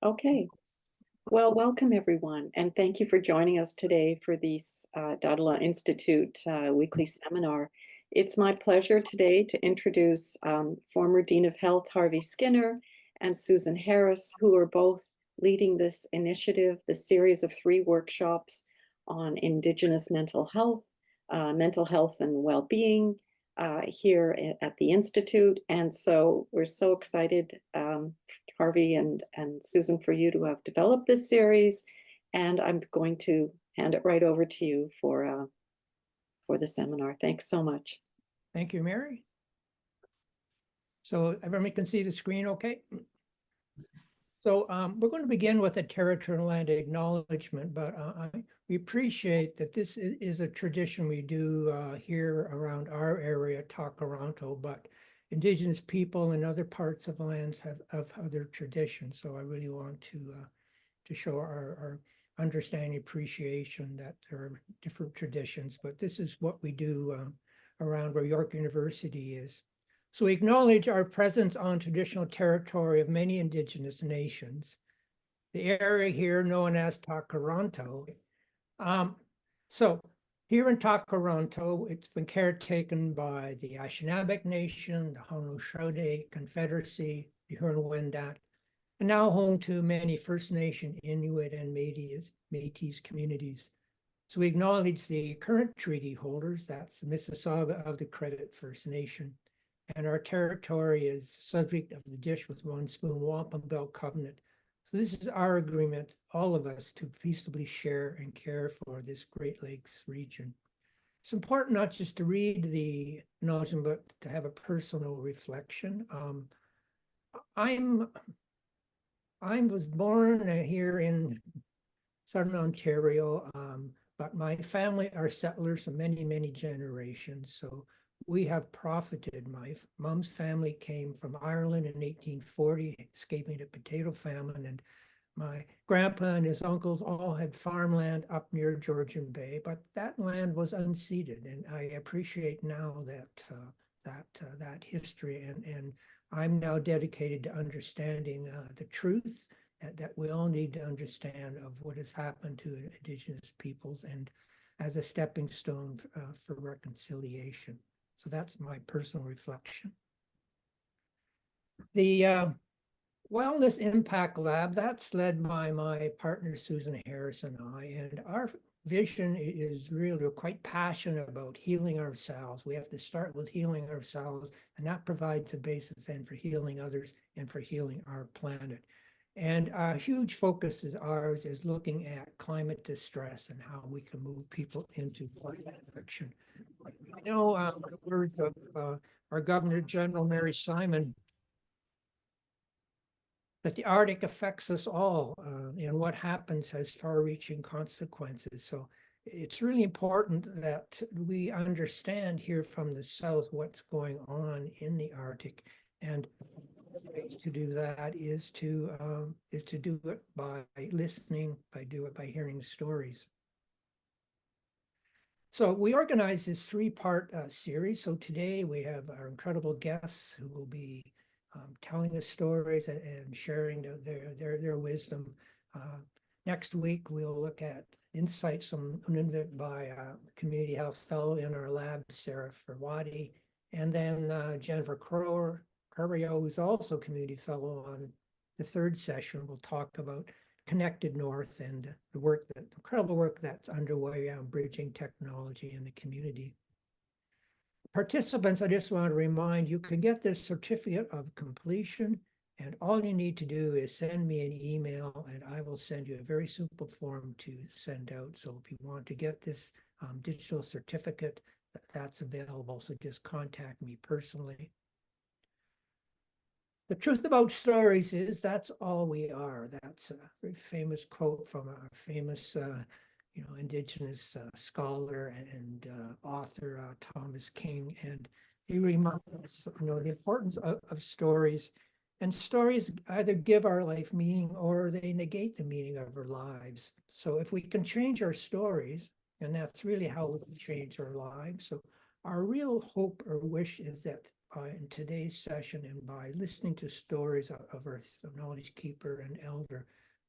Okay. Well, welcome everyone, and thank you for joining us today for this Dahdaleh Institute weekly seminar. It's my pleasure today to introduce former Dean of Health Harvey Skinner and Susan Harris, who are both leading this initiative, the series of 3 workshops on Indigenous mental health and well-being here at the Institute. And so we're so excited, Harvey and Susan, for you to have developed this series. And I'm going to hand it right over to you for the seminar. Thanks so much. Thank you, Mary. So everyone can see the screen okay? So we're going to begin with a territorial land acknowledgement, but we appreciate that this is a tradition we do here around our area, Takaranto, but Indigenous people in other parts of the lands have other traditions. So I really want to show our understanding, appreciation that there are different traditions, but this is what we do around where York University is. So we acknowledge our presence on traditional territory of many Indigenous nations. The area here known as Takaranto. So here in Takaranto, it's been caretaken by the Anishinaabe Nation, the Haudenosaunee Confederacy, the Huron-Wendat, and now home to many First Nation, Inuit, and Métis communities. So we acknowledge the current treaty holders, that's the Mississauga of the Credit First Nation, and our territory is subject of the Dish with One Spoon Wampum Belt Covenant. So this is our agreement, all of us, to peaceably share and care for this Great Lakes region. It's important not just to read the acknowledgement, but to have a personal reflection. I was born here in Southern Ontario, but my family are settlers for many, many generations. So we have profited. My mom's family came from Ireland in 1840, escaping the potato famine, and my grandpa and his uncles all had farmland up near Georgian Bay, but that land was unceded, and I appreciate now that history, and I'm now dedicated to understanding the truth that we all need to understand of what has happened to Indigenous peoples, and as a stepping stone for reconciliation. So that's my personal reflection. The Wellness Impact Lab, that's led by my partner, Susan Harris, and I, and our vision is really, we're quite passionate about healing ourselves. We have to start with healing ourselves, and that provides a basis then for healing others and for healing our planet. And a huge focus is ours is looking at climate distress and how we can move people into climate action. I know the words of our Governor General Mary Simon, that the Arctic affects us all, and what happens has far-reaching consequences. So it's really important that we understand here from the South what's going on in the Arctic, and to do that is to do it by listening, by hearing stories. So we organized this 3-part series. So today we have our incredible guests who will be telling us stories and sharing their wisdom. Next week, we'll look at insights from Nunavut by a community health fellow in our lab, Sarah Ferwadi, and then Jennifer Carrillo, who's also community fellow on the 3rd session, will talk about Connected North and the incredible work that's underway on bridging technology in the community. Participants, I just want to remind you can get this certificate of completion, and all you need to do is send me an email, and I will send you a very simple form to send out. So if you want to get this digital certificate, that's available. So just contact me personally. The truth about stories is that's all we are. That's a very famous quote from a famous Indigenous scholar and author, Thomas King, and he reminds us, the importance of stories. And stories either give our life meaning or they negate the meaning of our lives. So if we can change our stories, and that's really how we can change our lives. So our real hope or wish is that in today's session and by listening to stories of our knowledge keeper and elder,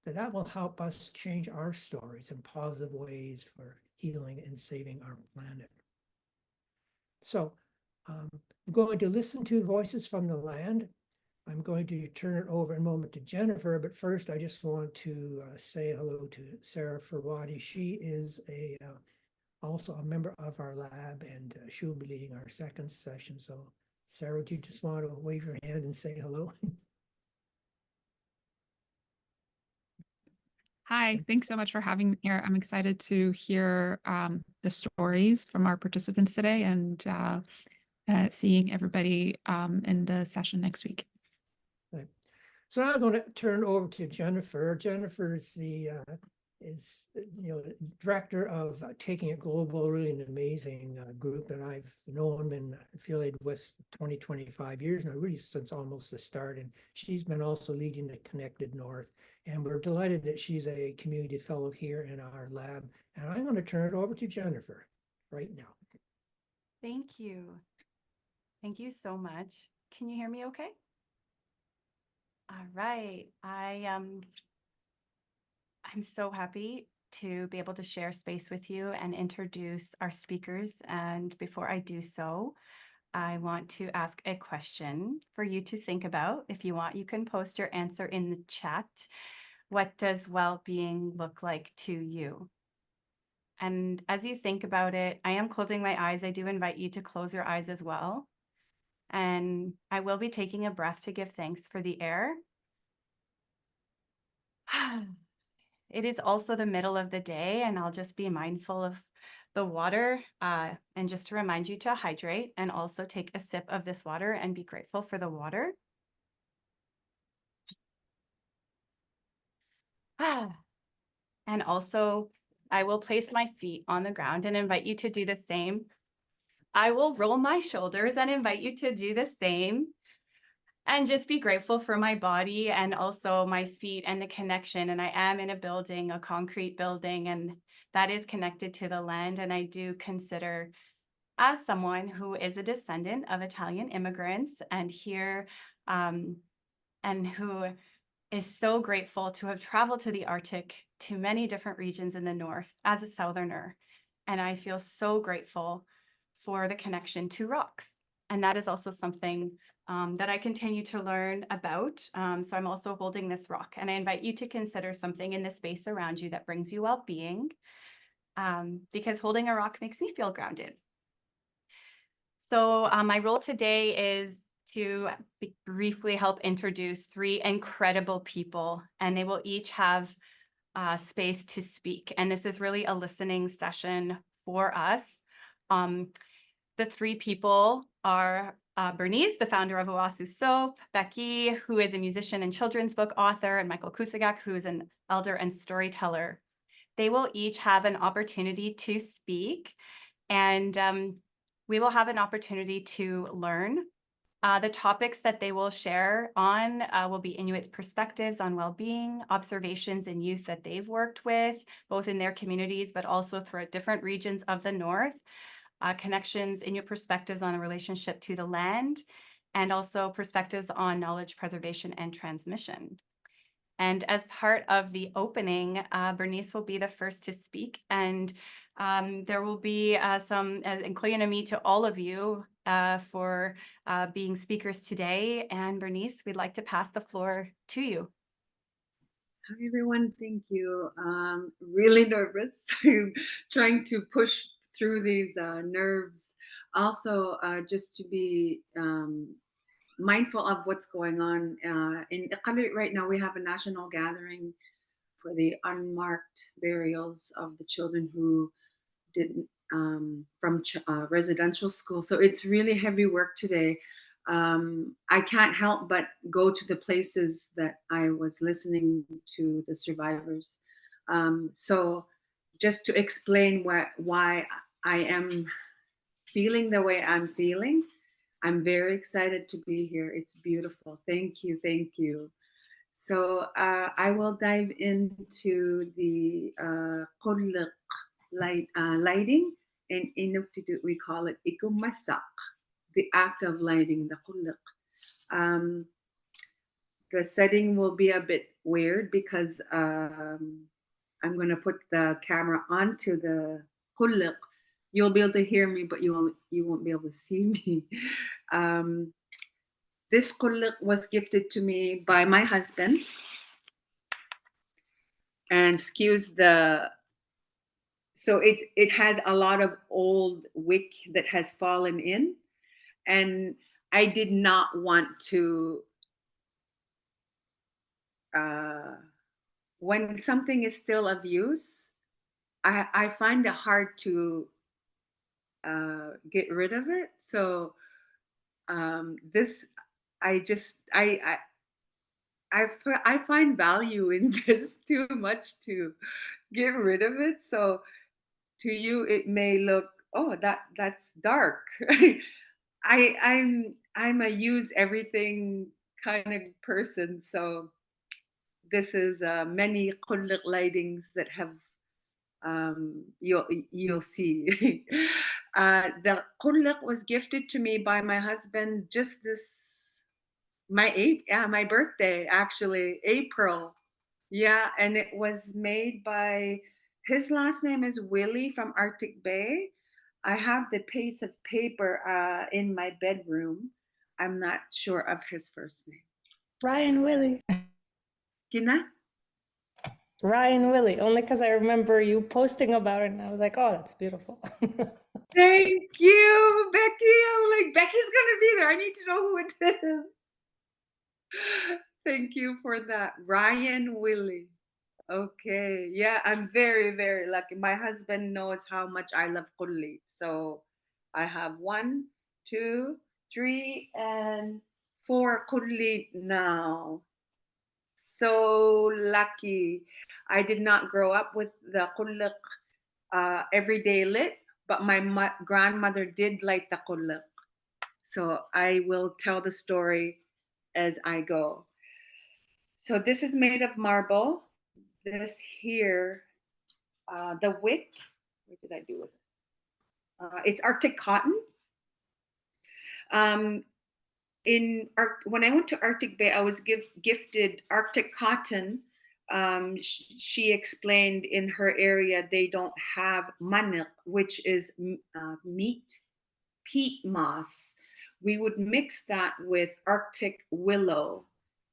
that will help us change our stories in positive ways for healing and saving our planet. So I'm going to listen to voices from the land. I'm going to turn it over in a moment to Jennifer, but first I just want to say hello to Sarah Farwadi. She is also a member of our lab, and she'll be leading our second session. So Sarah, do you just want to wave your hand and say hello? Hi, thanks so much for having me here. I'm excited to hear the stories from our participants today and seeing everybody in the session next week. Right. So now I'm going to turn over to Jennifer. Jennifer is the director of Taking It Global, really an amazing group that I've known and affiliated with 25 years now, really since almost the start. And she's been also leading the Connected North. And we're delighted that she's a community fellow here in our lab. And I'm going to turn it over to Jennifer right now. Thank you. Thank you so much. Can you hear me okay? All right. I'm so happy to be able to share space with you and introduce our speakers. And before I do so, I want to ask a question for you to think about. If you want, you can post your answer in the chat. What does well-being look like to you? And as you think about it, I am closing my eyes. I do invite you to close your eyes as well. And I will be taking a breath to give thanks for the air. It is also the middle of the day, and I'll just be mindful of the water and just to remind you to hydrate and also take a sip of this water and be grateful for the water. And also, I will place my feet on the ground and invite you to do the same. I will roll my shoulders and invite you to do the same. And just be grateful for my body and also my feet and the connection. And I am in a building, a concrete building, and that is connected to the land. And I do consider, as someone who is a descendant of Italian immigrants and here, and who is so grateful to have traveled to the Arctic, to many different regions in the North as a Southerner. And I feel so grateful for the connection to rocks. And that is also something that I continue to learn about. So I'm also holding this rock, and I invite you to consider something in the space around you that brings you well-being, because holding a rock makes me feel grounded. So my role today is to briefly help introduce three incredible people, and they will each have space to speak. And this is really a listening session for us. The three people are Bernice, the founder of Uasau Soap, Becky, who is a musician and children's book author, and Michael Kusugak, who is an elder and storyteller. They will each have an opportunity to speak, and we will have an opportunity to learn. The topics that they will share on will be Inuit's perspectives on well-being, observations in youth that they've worked with, both in their communities, but also throughout different regions of the North. Connections, Inuit perspectives on the relationship to the land, and also perspectives on knowledge preservation and transmission. And as part of the opening, Bernice will be the first to speak, and there will be some inkoyanami to all of you for being speakers today. And Bernice, we'd like to pass the floor to you. Hi, everyone. Thank you. Really nervous, trying to push through these nerves. Also, just to be mindful of what's going on. In Iqaluit right now, we have a national gathering for the unmarked burials of the children who didn't from residential school. So it's really heavy work today. I can't help but go to the places that I was listening to the survivors. So just to explain why I am feeling the way I'm feeling, I'm very excited to be here. It's beautiful. Thank you. Thank you. So I will dive into the lighting. In Inuktitut, we call it ikumasak. the act of lighting the kulliq. The setting will be a bit weird because I'm going to put the camera onto the kulliq. You'll be able to hear me, but you won't be able to see me. This kulliq was gifted to me by my husband, and so it has a lot of old wick that has fallen in, and I did not want to. When something is still of use, I find it hard to get rid of it. So this, I find value in this too much to get rid of it. So to you, it may look, oh, that's dark. I'm a use everything kind of person. So this is many kulliq lightings that have you'll see. The kulliq was gifted to me by my husband just my birthday, actually, April. Yeah, and it was made by, his last name is Willie from Arctic Bay. I have the piece of paper in my bedroom. I'm not sure of his first name. Ryan Willie. Gina? Ryan Willie, only because I remember you posting about it and I was like, oh, that's beautiful. Thank you, Becky. I'm like, Becky's gonna be there. I need to know who it is. Thank you for that. Ryan Willie. Okay. Yeah, I'm very, very lucky. My husband knows how much I love kulli. So I have 1, 2, 3, and 4 kulli now. So lucky. I did not grow up with the kulliq everyday lit, but my grandmother did light the kulliq. So I will tell the story as I go. So this is made of marble. This here, the wick, what did I do with it? It's Arctic cotton. When I went to Arctic Bay, I was gifted Arctic cotton. She explained in her area they don't have manik, which is peat moss. We would mix that with Arctic willow.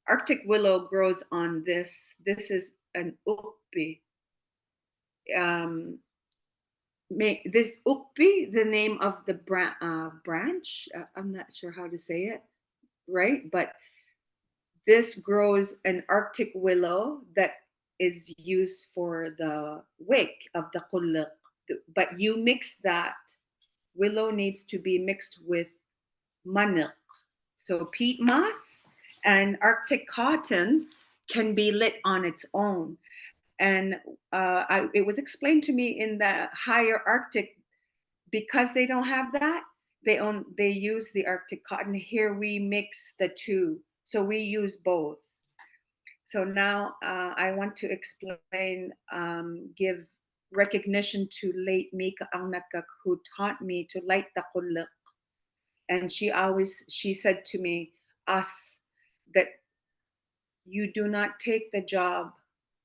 Arctic willow grows on this. This is an ukpi. This ukpi, the name of the branch. I'm not sure how to say it, right? But this grows an Arctic willow that is used for the wick of the kulliq. But you mix that. Willow needs to be mixed with manik. So peat moss and Arctic cotton can be lit on its own. And it was explained to me in the higher Arctic, because they don't have that, they use the Arctic cotton. Here we mix the two, so we use both. So now I want to explain, give recognition to late Mika Angnakak, who taught me to light the kulliq. And she said to me, us, that you do not take the job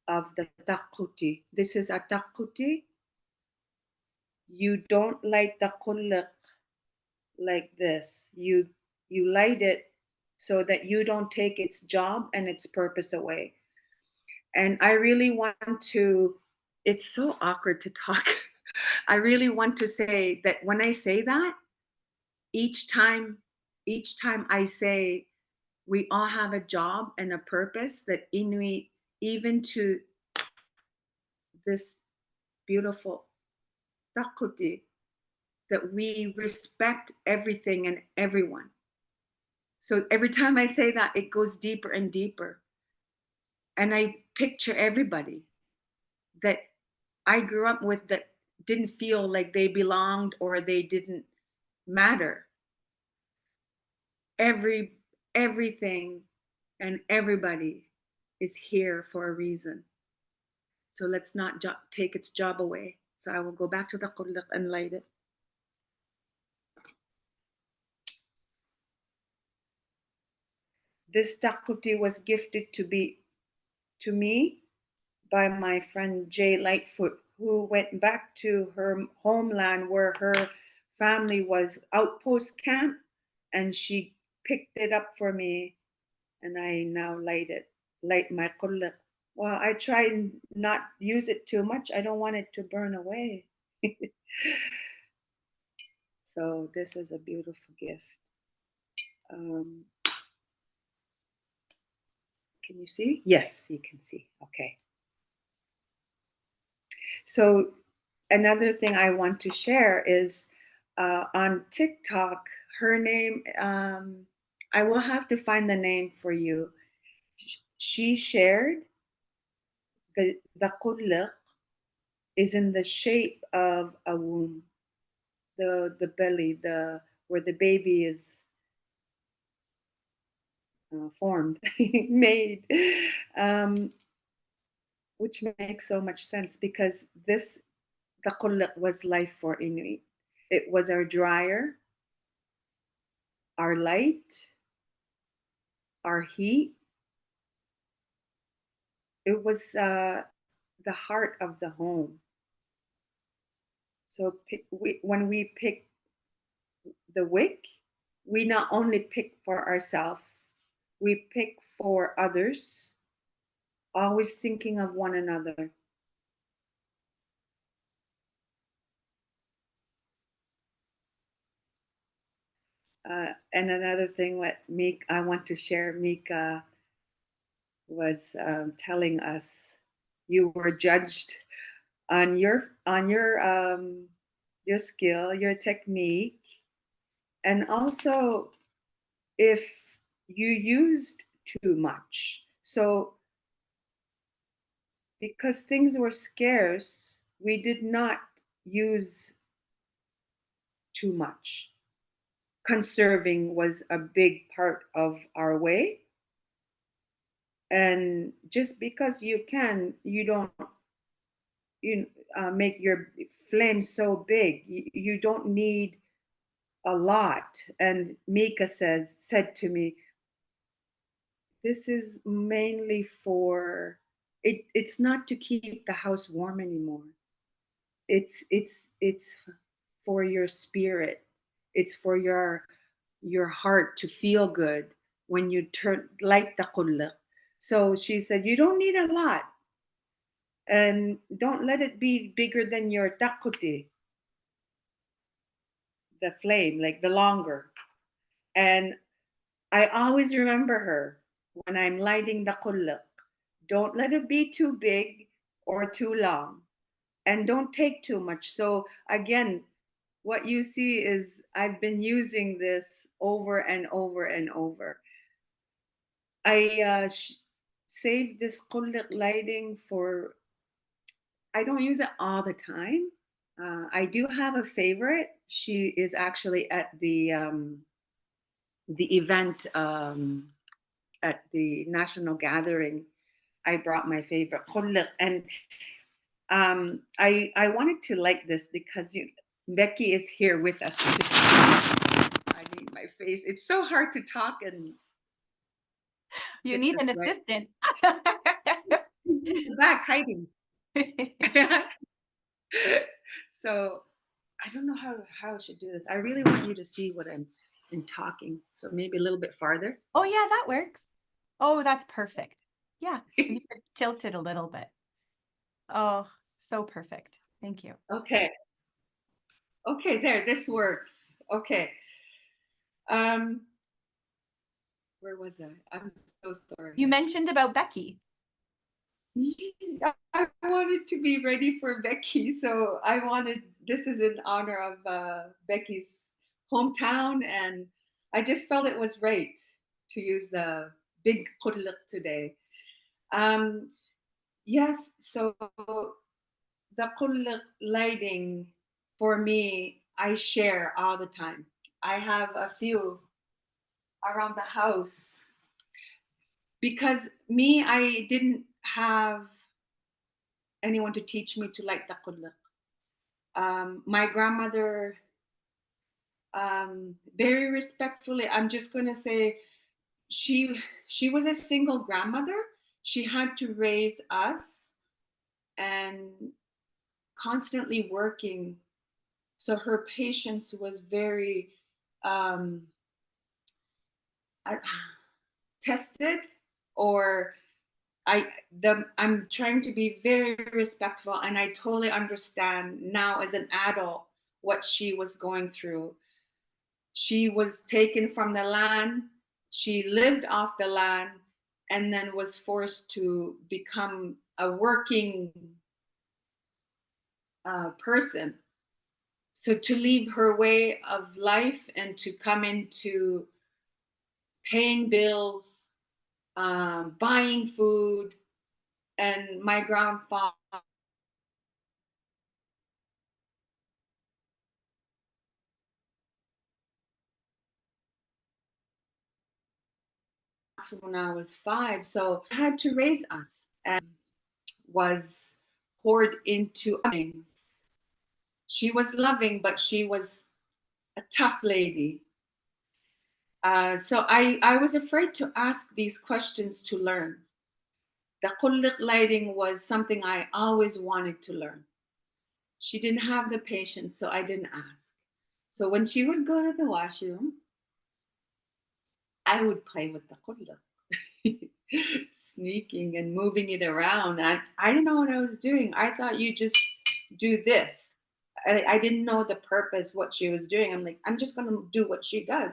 of the takuti. This is a takuti. You don't light the kulliq like this. You light it so that you don't take its job and its purpose away. And I really want to, it's so awkward to talk. I really want to say that when I say that, each time I say we all have a job and a purpose, that Inuit, even to this beautiful takuti, that we respect everything and everyone. So every time I say that, it goes deeper and deeper. And I picture everybody that I grew up with that didn't feel like they belonged or they didn't matter. Everything and everybody is here for a reason. So let's not take its job away. So I will go back to the kulliq and light it. this takuti was gifted to me by my friend Jay Lightfoot, who went back to her homeland where her family was outpost camp, and she picked it up for me, and I now light my kulak. Well, I try and not use it too much. I don't want it to burn away. So this is a beautiful gift. Can you see? Yes, you can see. Okay. So another thing I want to share is on TikTok, her name, I will have to find the name for you. She shared the kulak is in the shape of a womb, the belly, where the baby is formed, made, which makes so much sense because the kulak was life for Inuit. It was our dryer, our light, our heat. It was the heart of the home. So when we pick the wick, we not only pick for ourselves, we pick for others, always thinking of one another. And another thing what I want to share, Mika was telling us, you were judged on your skill, your technique, and also if you used too much. So because things were scarce, we did not use too much. Conserving was a big part of our way. And just because you can, you don't make your flame so big. You don't need a lot. And Mika said to me, this is mainly for it's not to keep the house warm anymore. It's for your spirit. It's for your heart to feel good when you light the kulak. So she said, you don't need a lot. And don't let it be bigger than your takuti, the flame, like the longer. And I always remember her when I'm lighting the kulak. Don't let it be too big or too long. And don't take too much. So again, what you see is I've been using this over and over and over. I saved this kulak lighting for, I don't use it all the time. I do have a favorite. She is actually at the event at the national gathering. I brought my favorite kulak, and I wanted to like this because Becky is here with us. I need my face. It's so hard to talk and You need an assistant. Back hiding. So I don't know how I should do this. I really want you to see what I'm talking. So maybe a little bit farther. Oh yeah, that works. Oh, that's perfect. Yeah, you could tilt it a little bit. Oh, so perfect. Thank you. Okay. Okay, there, this works. Okay. Where was I? I'm so sorry. You mentioned about Becky. I wanted to be ready for Becky, so this is in honor of Becky's hometown, and I just felt it was right to use the big kulak today. Yes, so the kulak lighting for me, I share all the time. I have a few around the house because I didn't have anyone to teach me to light the kulak. My grandmother, very respectfully, I'm just going to say, she was a single grandmother. She had to raise us and constantly working. So her patience was very tested, or I'm trying to be very respectful, and I totally understand now as an adult what she was going through. She was taken from the land, she lived off the land, and then was forced to become a working person. So to leave her way of life and to come into paying bills, buying food, and my grandfather when I was 5, so I had to raise us, and was poured into things. She was loving, but she was a tough lady. So I was afraid to ask these questions to learn. The Qulliq lighting was something I always wanted to learn. She didn't have the patience, so I didn't ask. So when she would go to the washroom, I would play with the Qulliq, sneaking and moving it around. I didn't know what I was doing. I thought you just do this. I didn't know the purpose, what she was doing. I'm like, I'm just going to do what she does.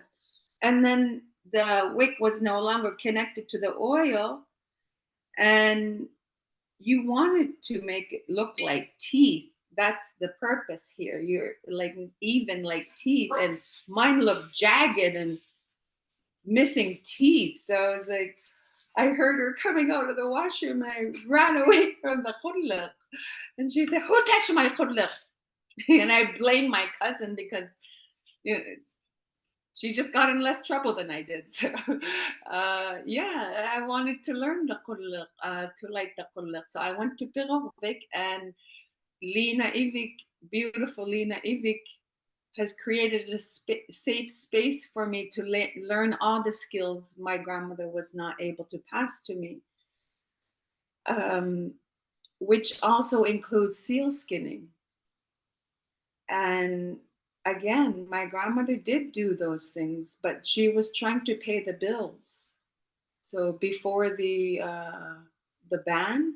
And then the wick was no longer connected to the oil, and you wanted to make it look like teeth. That's the purpose here. You're like even like teeth, and mine looked jagged and missing teeth. So I was like, I heard her coming out of the washroom, and I ran away from the khulliq. And she said, "Who touched my khulliq?" And I blamed my cousin because, you know, she just got in less trouble than I did. So, yeah, I wanted to learn the khulliq, to like the khulliq. So I went to Pirovik, and Lena Ivik, beautiful Lena Ivik, has created a safe space for me to learn all the skills my grandmother was not able to pass to me, which also includes seal skinning. And again, my grandmother did do those things, but she was trying to pay the bills. So before the ban,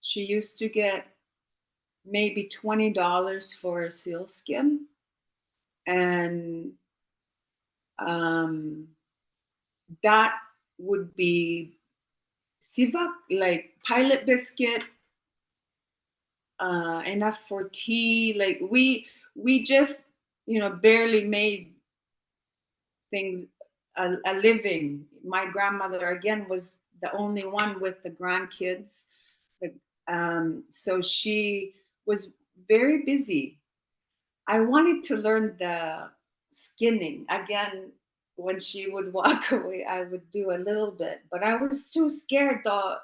she used to get maybe $20 for a seal skin, and that would be sivak, like pilot biscuit, enough for tea. Like we just, barely made things a living. My grandmother again was the only one with the grandkids, so she was very busy. I wanted to learn the skinning. Again, when she would walk away, I would do a little bit, but I was too scared though.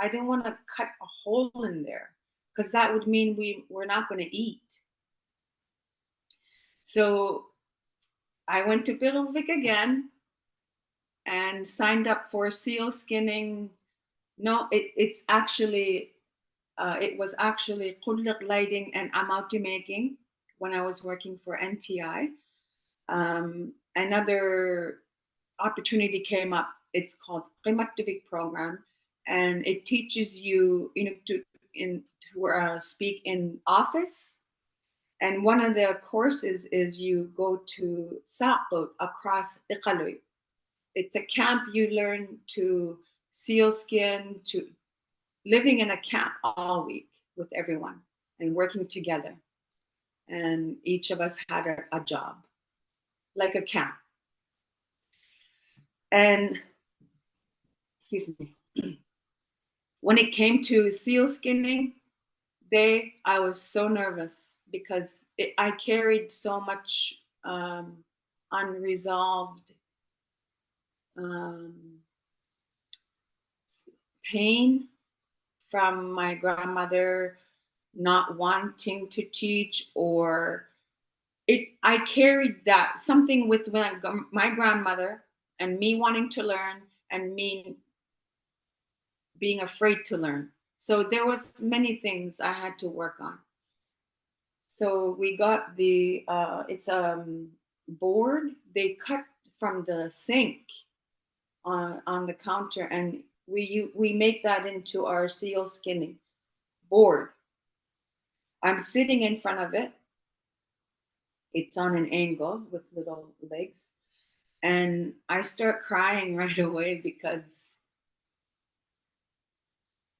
I didn't want to cut a hole in there because that would mean we're not going to eat. So I went to Pirovik again and signed up for seal skinning. No, it was actually Qulliq lighting and amauti making when I was working for NTI. Another opportunity came up. It's called Qimativik program, and it teaches you, to speak in office. And one of the courses is you go to Saqut across Iqaluit. It's a camp. You learn to seal skin, to living in a camp all week with everyone and working together. And each of us had a job, like a camp. And, excuse me, when it came to seal skinning day, I was so nervous because I carried so much unresolved pain from my grandmother not wanting to teach, or I carried that something with my grandmother and me wanting to learn and me being afraid to learn. So there was many things I had to work on. So we got the it's board they cut from the sink on the counter, and we make that into our seal skinning board. I'm sitting in front of it. It's on an angle with little legs, and I start crying right away because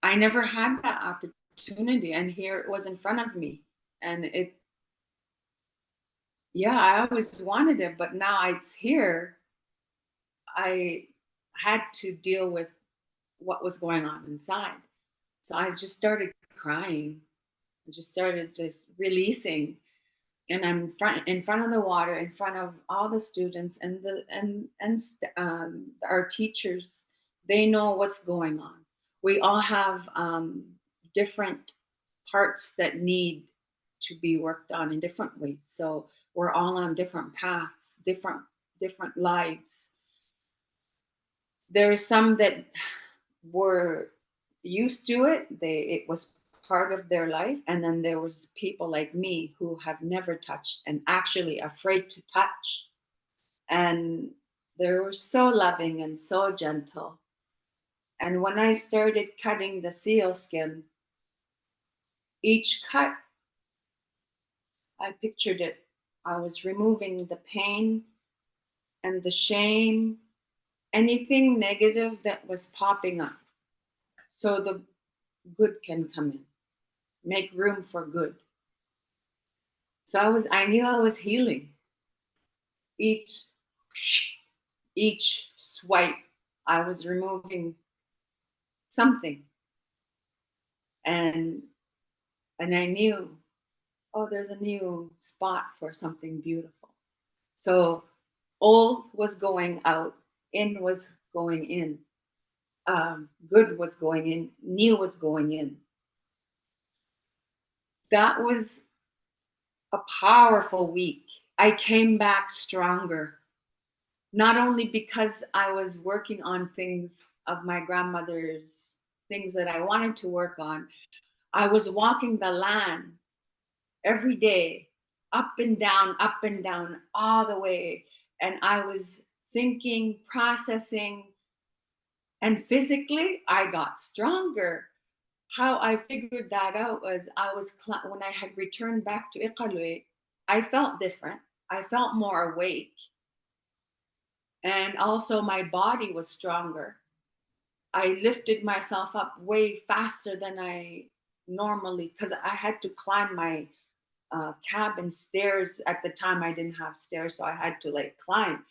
I never had that opportunity, and here it was in front of me, and yeah, I always wanted it, but now it's here. I had to deal with what was going on inside. So I just started crying. I just started just releasing. And I'm in front of the water, in front of all the students and our teachers. They know what's going on. We all have different parts that need to be worked on in different ways. So we're all on different paths, different lives. There are some that were used to it. It was part of their life. And then there was people like me who have never touched and actually afraid to touch. And they were so loving and so gentle. And when I started cutting the seal skin, each cut, I pictured it. I was removing the pain and the shame, anything negative that was popping up, so the good can come in, make room for good. So I knew I was healing. Each swipe, I was removing something. And I knew, oh, there's a new spot for something beautiful. So old was going out, in was going in, good was going in, new was going in. That was a powerful week. I came back stronger, not only because I was working on things of my grandmother's, things that I wanted to work on. I was walking the land every day, up and down, all the way. And I was thinking, processing, and physically, I got stronger. How I figured that out was when I had returned back to Iqaluit, I felt different. I felt more awake. And also my body was stronger. I lifted myself up way faster than I normally, because I had to climb my cabin stairs. At the time I didn't have stairs, so I had to like climb.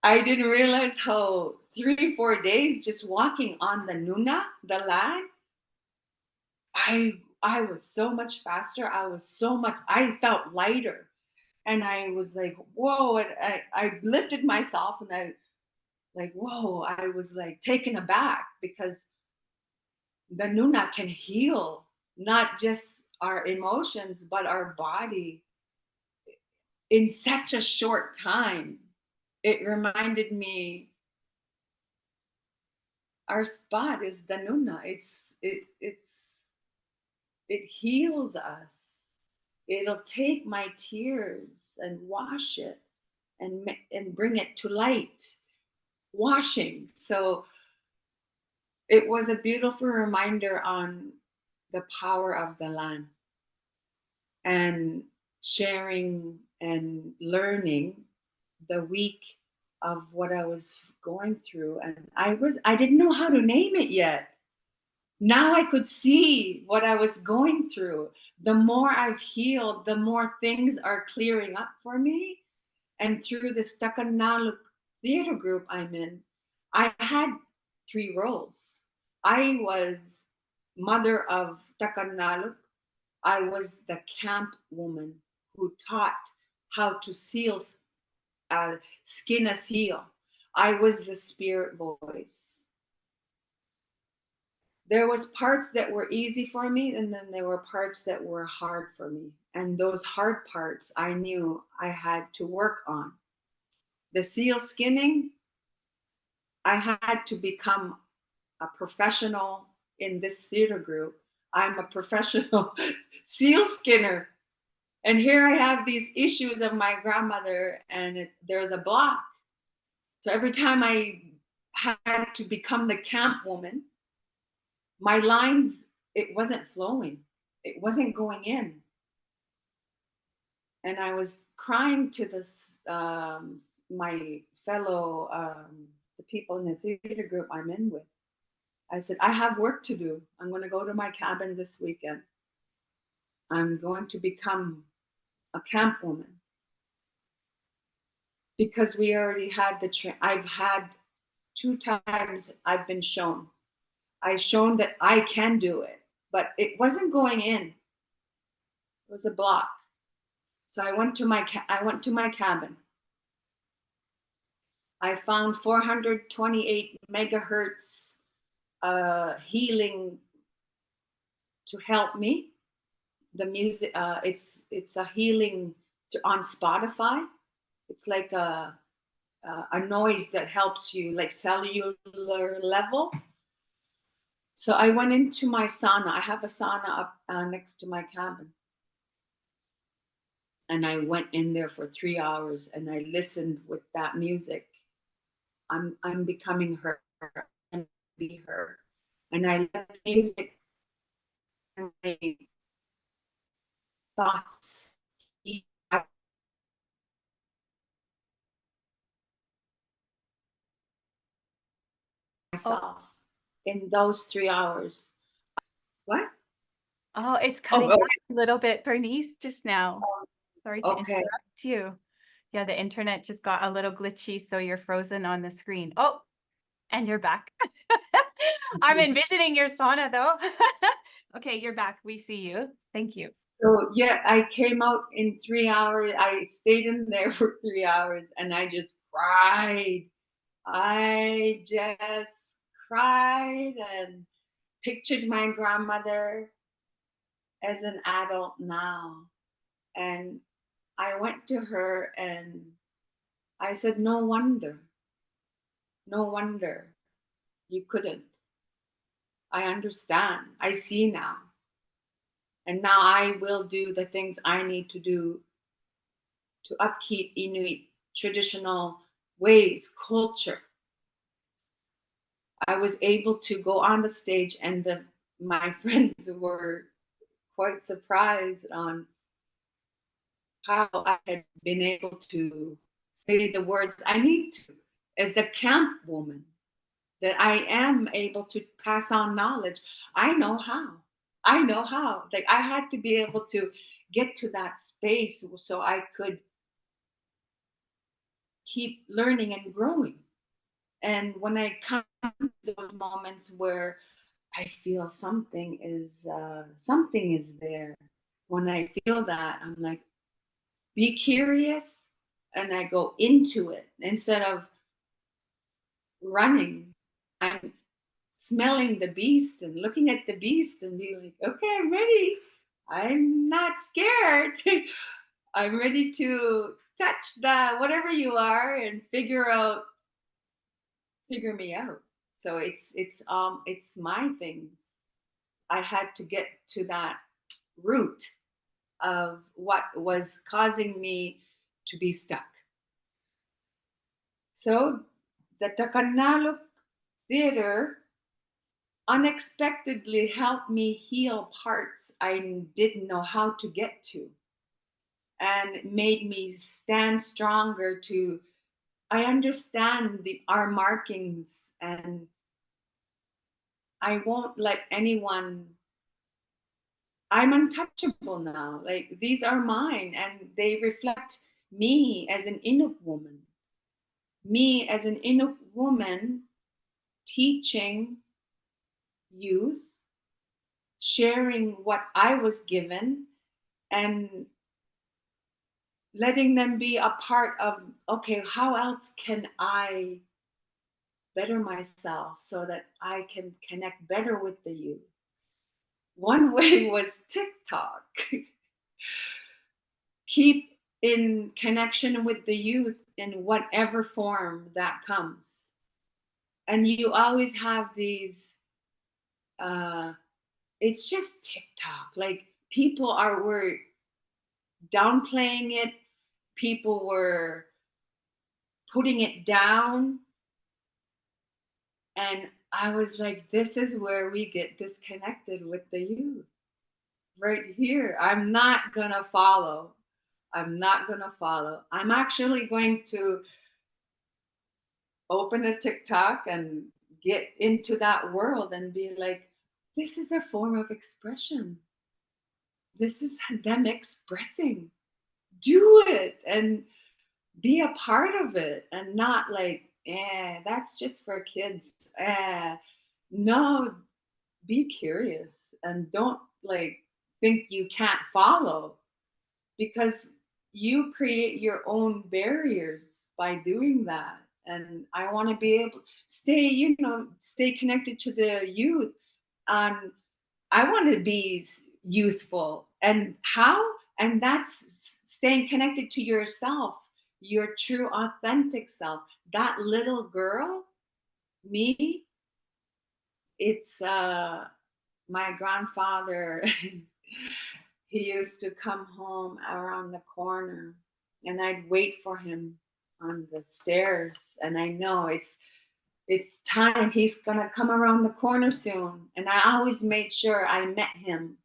I didn't realize how 3-4 days just walking on the Nuna, the land, I was so much faster. I felt lighter. And I was like, whoa. And I lifted myself and I like, whoa, I was like taken aback because the Nuna can heal not just our emotions, but our body in such a short time. It reminded me our spot is the Nuna. It heals us. It'll take my tears and wash it and bring it to light. Washing. So it was a beautiful reminder on the power of the land and sharing and learning the week of what I was going through. And I didn't know how to name it yet. Now I could see what I was going through. The more I've healed, the more things are clearing up for me. And through the Takanaluk theater group I'm in, I had 3 roles. I was mother of Takanaluk. I was the camp woman who taught how to skin a seal. I was the spirit voice. there was parts that were easy for me, and then there were parts that were hard for me. And those hard parts I knew I had to work on. The seal skinning, I had to become a professional in this theater group. I'm a professional seal skinner. And here I have these issues of my grandmother, and there's a block. So every time I had to become the camp woman, my lines, it wasn't flowing. It wasn't going in. And I was crying to this, my fellow, the people in the theater group I'm in with. I said, I have work to do. I'm going to go to my cabin this weekend. I'm going to become a camp woman. Because we already had I've had 2 times I've been shown. I've shown that I can do it, but it wasn't going in. It was a block. So I went to my cabin. I found 428 megahertz healing to help me. The music, it's a healing on Spotify. It's like a noise that helps you, like cellular level. So I went into my sauna. I have a sauna up next to my cabin. And I went in there for 3 hours and I listened with that music. I'm becoming her and be her. And I let the music and my thoughts myself in those 3 hours. What? Oh, it's cutting out a little bit, Bernice, just now. Sorry to interrupt you. Yeah, the internet just got a little glitchy, so you're frozen on the screen. Oh, and you're back. I'm envisioning your sauna though. Okay, you're back. We see you. Thank you. So yeah, I came out in 3 hours. I stayed in there for 3 hours and I just cried. I just cried and pictured my grandmother as an adult now. And I went to her and I said, no wonder you couldn't. I understand. I see now. And now I will do the things I need to do to upkeep Inuit traditional ways, culture. I was able to go on the stage and my friends were quite surprised on how I had been able to say the words I need to as a camp woman, that I am able to pass on knowledge. I know how. Like I had to be able to get to that space so I could keep learning and growing. And when I come to those moments where I feel something is there, when I feel that, I'm like, be curious, and I go into it instead of running. I'm smelling the beast and looking at the beast and being like, okay, I'm ready. I'm not scared. I'm ready to touch that whatever you are and figure me out. So it's my things. I had to get to that root of what was causing me to be stuck. So the Takanaluk Theater unexpectedly helped me heal parts I didn't know how to get to, and made me stand stronger to I understand our markings, and I won't let anyone. I'm untouchable now. Like these are mine and they reflect me as an Inuit woman. Me as an Inuit woman teaching youth, sharing what I was given, and letting them be a part of, okay, how else can I better myself so that I can connect better with the youth. One way was TikTok. Keep in connection with the youth in whatever form that comes. And you always have these, it's just TikTok. Like were downplaying it. People were putting it down. And I was like, this is where we get disconnected with the youth. Right here. I'm not going to follow. I'm actually going to open a TikTok and get into that world and be like, this is a form of expression. This is them expressing. Do it and be a part of it, and not like, that's just for kids. No, be curious and don't like think you can't follow, because you create your own barriers by doing that. And I want to be able to stay connected to the youth. I want to be youthful. And how? And that's staying connected to yourself, your true authentic self. That little girl, me, it's my grandfather. He used to come home around the corner, and I'd wait for him on the stairs. And I know it's time. He's gonna come around the corner soon. And I always made sure I met him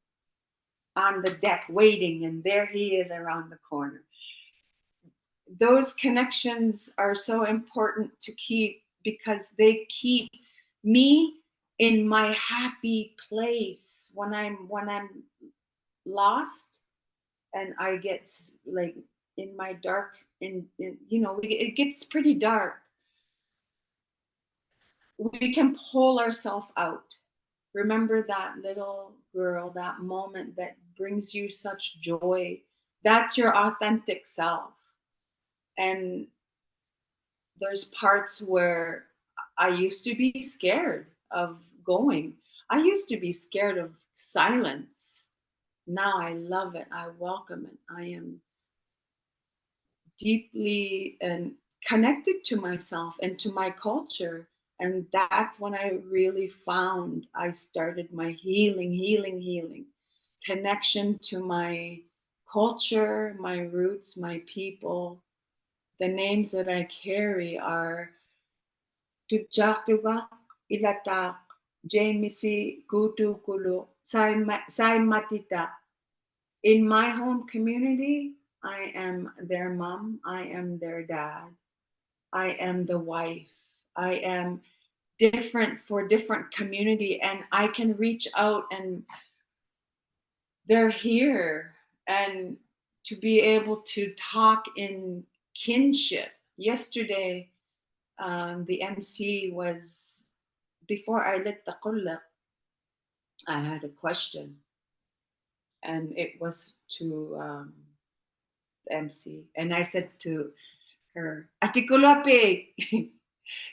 on the deck waiting, and there he is around the corner. Those connections are so important to keep, because they keep me in my happy place when I'm lost, and I get like in my dark, it gets pretty dark. We can pull ourselves out. Remember that little girl, that moment that brings you such joy. That's your authentic self. And there's parts where I used to be scared of going. I used to be scared of silence. Now I love it. I welcome it. I am deeply and connected to myself and to my culture. And that's when I really found I started my healing connection to my culture, my roots, my people. The names that I carry are Kusugak, Ilatak, Bernice Kootoo Clarke, Sai Matita. In my home community, I am their mom, I am their dad, I am the wife, I am different for different community, and I can reach out and they're here, and to be able to talk in kinship. Yesterday, the MC was, before I lit the kulla, I had a question, and it was to the MC, and I said to her, Atikulape.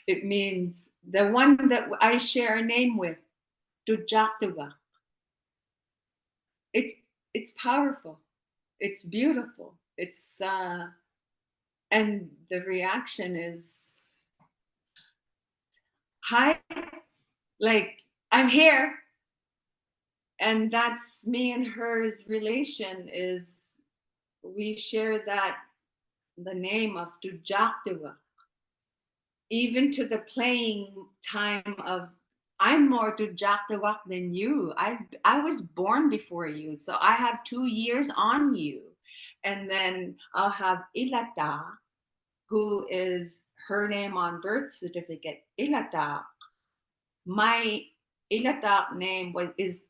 It means the one that I share a name with, Tujaktuga. It's powerful. It's beautiful. It's and the reaction is, hi, like, I'm here. And that's me and her's relation, is we share that, the name of Tujaktuga. Even to the playing time of, I'm more Tujaktawak than you. I was born before you, so I have 2 years on you. And then I'll have Ilata, who is her name on birth certificate, Ilata. My Ilata name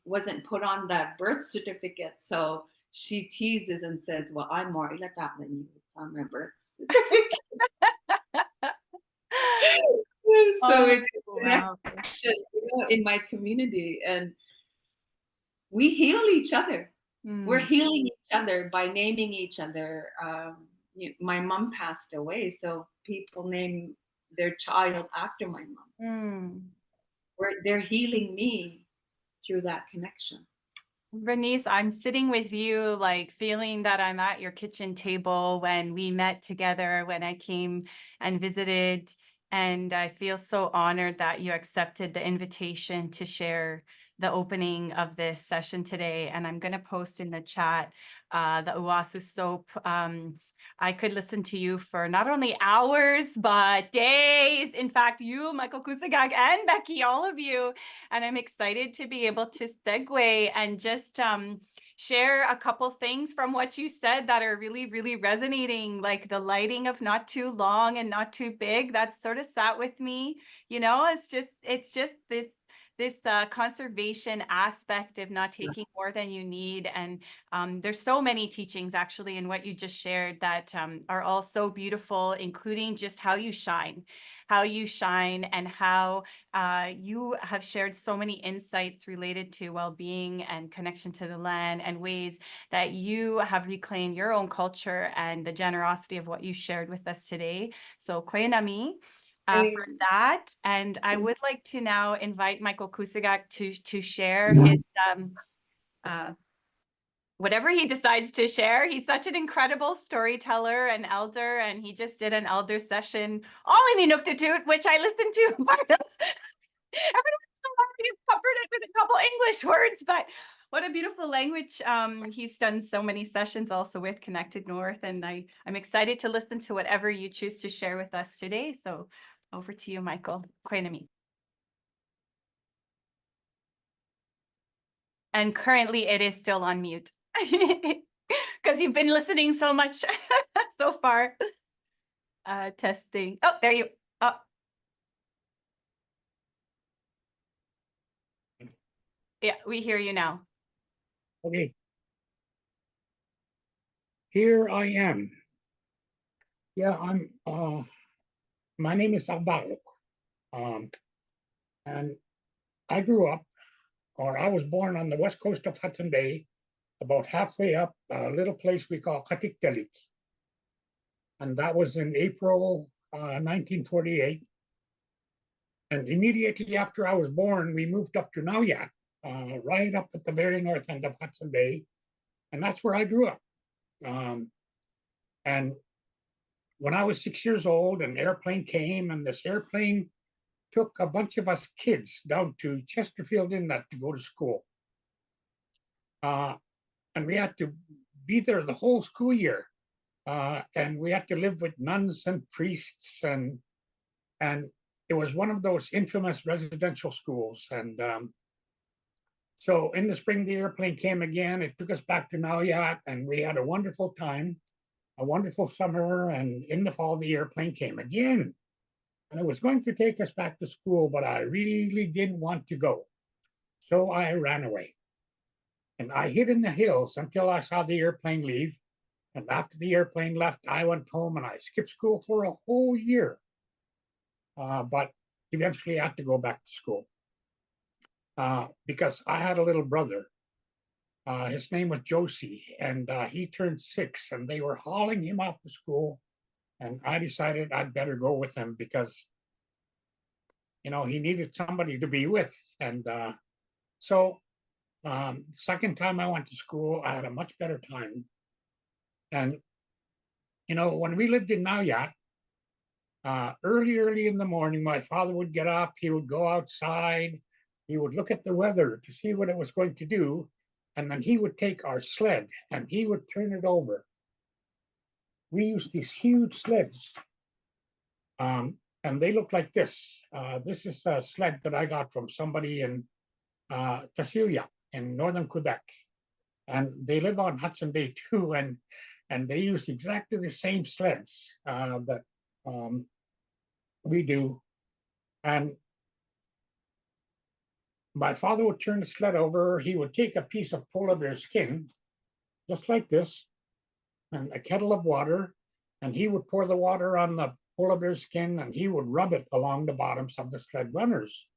wasn't put on that birth certificate, so she teases and says, well, I'm more Ilata than you. It's on my birth certificate. So it's a connection, in my community, and we heal each other. We're healing each other by naming each other. My mom passed away, so people name their child after my mom. Mm. Where they're healing me through that connection. Bernice, I'm sitting with you, like feeling that I'm at your kitchen table when we met together, when I came and visited. And I feel so honored that you accepted the invitation to share the opening of this session today. And I'm going to post in the chat the Uasau Soap. I could listen to you for not only hours, but days. In fact, you, Michael Kusugak, and Becky, all of you. And I'm excited to be able to segue and just share a couple things from what you said that are really, really resonating, like the lighting of not too long and not too big. That sort of sat with me. You know, it's just this conservation aspect of not taking more than you need. And there's so many teachings actually in what you just shared that are all so beautiful, including just how you shine and how you have shared so many insights related to well-being and connection to the land and ways that you have reclaimed your own culture and the generosity of what you shared with us today. So koe na mi. For that, and I would like to now invite Michael Kusugak to share his whatever he decides to share. He's such an incredible storyteller and elder, and he just did an elder session all in Inuktitut, which I listened to. Everyone's so happy to covered it with a couple English words, but what a beautiful language. He's done so many sessions also with Connected North, and I'm excited to listen to whatever you choose to share with us today. So over to you, Michael. Koe na mi. And currently it is still on mute because you've been listening so much so far. Testing. Oh, there you. Oh. Yeah, we hear you now. Okay. Here I am. Yeah, my name is Dahdaleh. And I grew up, or I was born on the west coast of Hudson Bay, about halfway up a little place we call Katiktelik. And that was in April 1948. And immediately after I was born, we moved up to Nauyat, right up at the very north end of Hudson Bay. And that's where I grew up. And when I was 6 years old, an airplane came, and this airplane took a bunch of us kids down to Chesterfield Inlet to go to school. And we had to be there the whole school year. And we had to live with nuns and priests, and it was one of those infamous residential schools. And so in the spring, the airplane came again. It took us back to Nauyat, and we had a wonderful time, a wonderful summer. And in the fall, the airplane came again. And it was going to take us back to school, but I really didn't want to go. So I ran away. And I hid in the hills until I saw the airplane leave. And after the airplane left, I went home and I skipped school for a whole year. But eventually I had to go back to school because I had a little brother. His name was Josie, and he turned 6, and they were hauling him off to school. And I decided I'd better go with him because, you know, he needed somebody to be with. And so second time I went to school, I had a much better time. And, you know, when we lived in Nauyat, early in the morning, my father would get up, he would go outside, he would look at the weather to see what it was going to do. And then he would take our sled and he would turn it over. We used these huge sleds. And they look like this. This is a sled that I got from somebody in Kusugak in northern Quebec. And they live on Hudson Bay too, and they use exactly the same sleds that we do. And my father would turn the sled over. He would take a piece of polar bear skin, just like this, and a kettle of water, and he would pour the water on the polar bear skin, and he would rub it along the bottoms of the sled runners.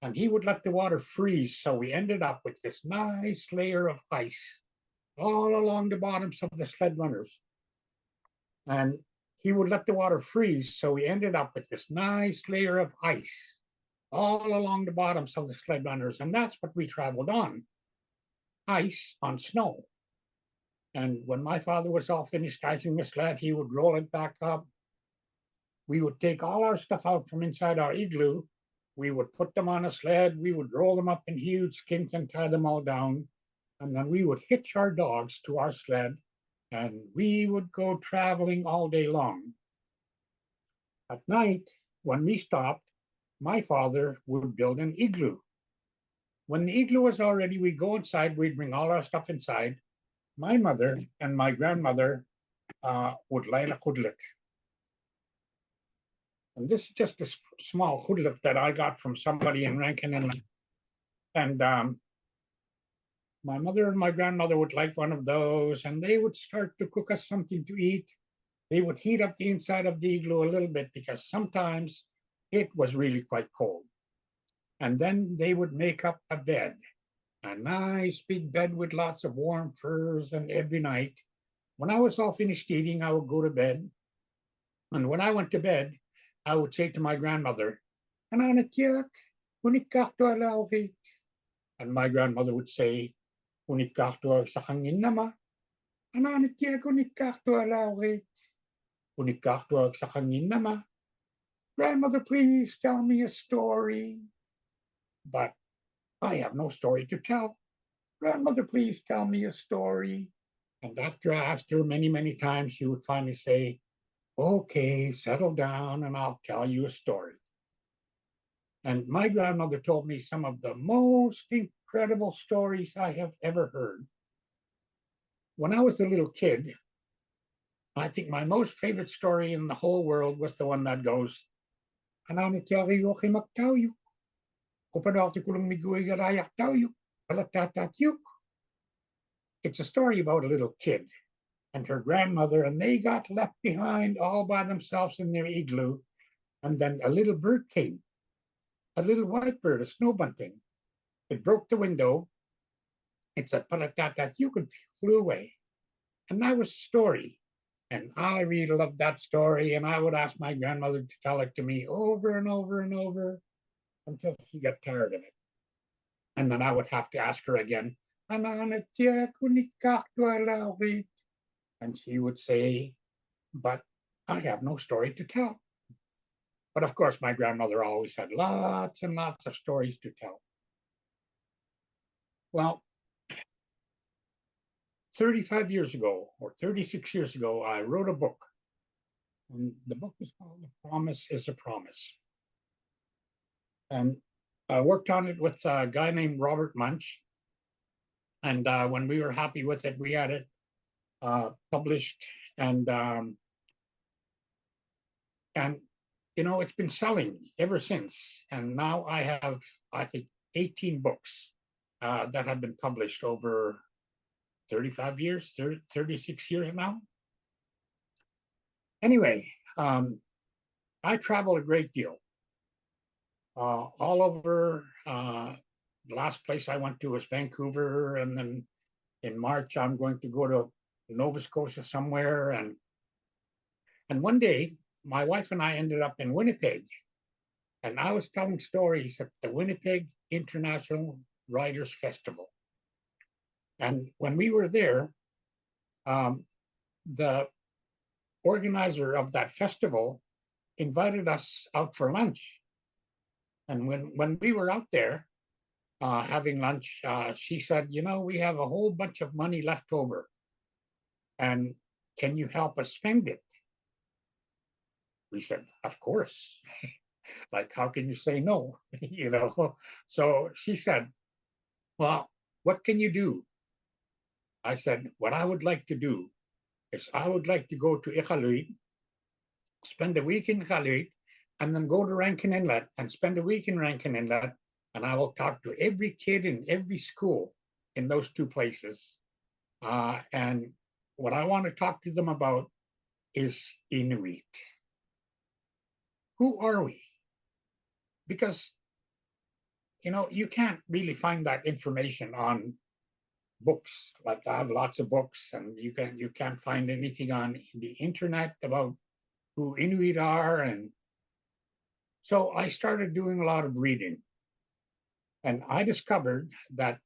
And he would let the water freeze. So we ended up with this nice layer of ice all along the bottoms of the sled runners. And he would let the water freeze. So we ended up with this nice layer of ice all along the bottoms of the sled runners. And that's what we traveled on, ice on snow. And when my father was all finished icing the sled, he would roll it back up. We would take all our stuff out from inside our igloo. We would put them on a sled. We would roll them up in huge skins and tie them all down. And then we would hitch our dogs to our sled, and we would go traveling all day long. At night, when we stopped, my father would build an igloo. When the igloo was all ready, we'd go inside. We'd bring all our stuff inside. My mother and my grandmother would light a hudlik. And this is just a small hudlik that I got from somebody in Rankin Inlet. And my mother and my grandmother would light one of those, and they would start to cook us something to eat. They would heat up the inside of the igloo a little bit because sometimes it was really quite cold. And then they would make up a bed, a nice big bed with lots of warm furs. And every night, when I was all finished eating, I would go to bed. And when I went to bed, I would say to my grandmother, and my grandmother would say, Unikakto sa kangin nama. Ananityak unikakto alawit. Unikakto sa kangin nama. Grandmother, please tell me a story. But I have no story to tell. Grandmother, please tell me a story. And after I asked her many, many times, she would finally say, okay, settle down and I'll tell you a story. And my grandmother told me some of the most incredible stories I have ever heard. When I was a little kid, I think my most favorite story in the whole world was the one that goes, it's a story about a little kid and her grandmother, and they got left behind all by themselves in their igloo. And then a little bird came, a little white bird, a snow bunting. It broke the window. It said, you could flew away. And that was the story. And I really loved that story. And I would ask my grandmother to tell it to me over and over and over until she got tired of it. And then I would have to ask her again. And she would say, but I have no story to tell. But of course, my grandmother always had lots and lots of stories to tell. Well, 35 years ago or 36 years ago, I wrote a book. And the book is called The Promise is a Promise. And I worked on it with a guy named Robert Munch. And when we were happy with it, we had it published. And you know, it's been selling ever since. And now I have, I think, 18 books that have been published over 35 years, 36 years now. Anyway, I travel a great deal. All over, the last place I went to was Vancouver, and then in March I'm going to go to Nova Scotia somewhere. And one day, my wife and I ended up in Winnipeg, and I was telling stories at the Winnipeg International Writers Festival. And when we were there, the organizer of that festival invited us out for lunch. And when we were out there having lunch, she said, you know, we have a whole bunch of money left over. And can you help us spend it? We said, of course. Like, how can you say no? You know? So she said, well, what can you do? I said, what I would like to do is I would like to go to Iqaluit, spend a week in Iqaluit, and then go to Rankin Inlet and spend a week in Rankin Inlet, and I will talk to every kid in every school in those two places. And what I want to talk to them about is Inuit. Who are we? Because, you know, you can't really find that information on books. Like, I have lots of books, and you can't find anything on the internet about who Inuit are. And so I started doing a lot of reading. And I discovered that,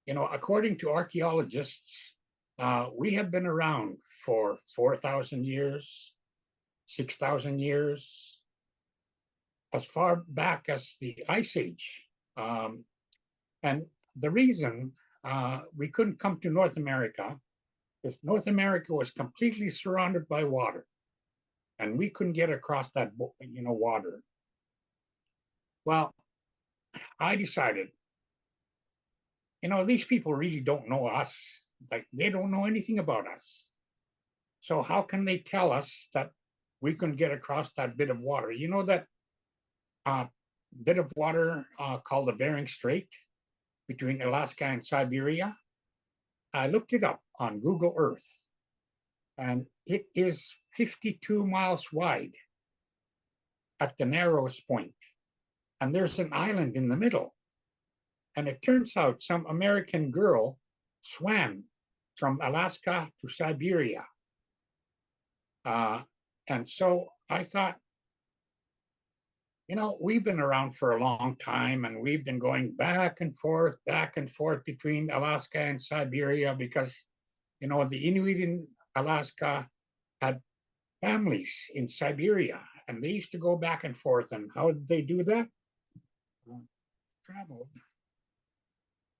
according to archaeologists, we have been around for 4,000 years, 6,000 years, as far back as the Ice Age. And the reason we couldn't come to North America is North America was completely surrounded by water, and we couldn't get across that, water. Well, I decided, these people really don't know us. Like, they don't know anything about us. So how can they tell us that we can get across that bit of water? You know that bit of water called the Bering Strait between Alaska and Siberia? I looked it up on Google Earth, and it is 52 miles wide at the narrowest point. And there's an island in the middle. And it turns out some American girl swam from Alaska to Siberia. And so I thought, we've been around for a long time, and we've been going back and forth between Alaska and Siberia because, the Inuit in Alaska had families in Siberia, and they used to go back and forth. And how did they do that? Traveled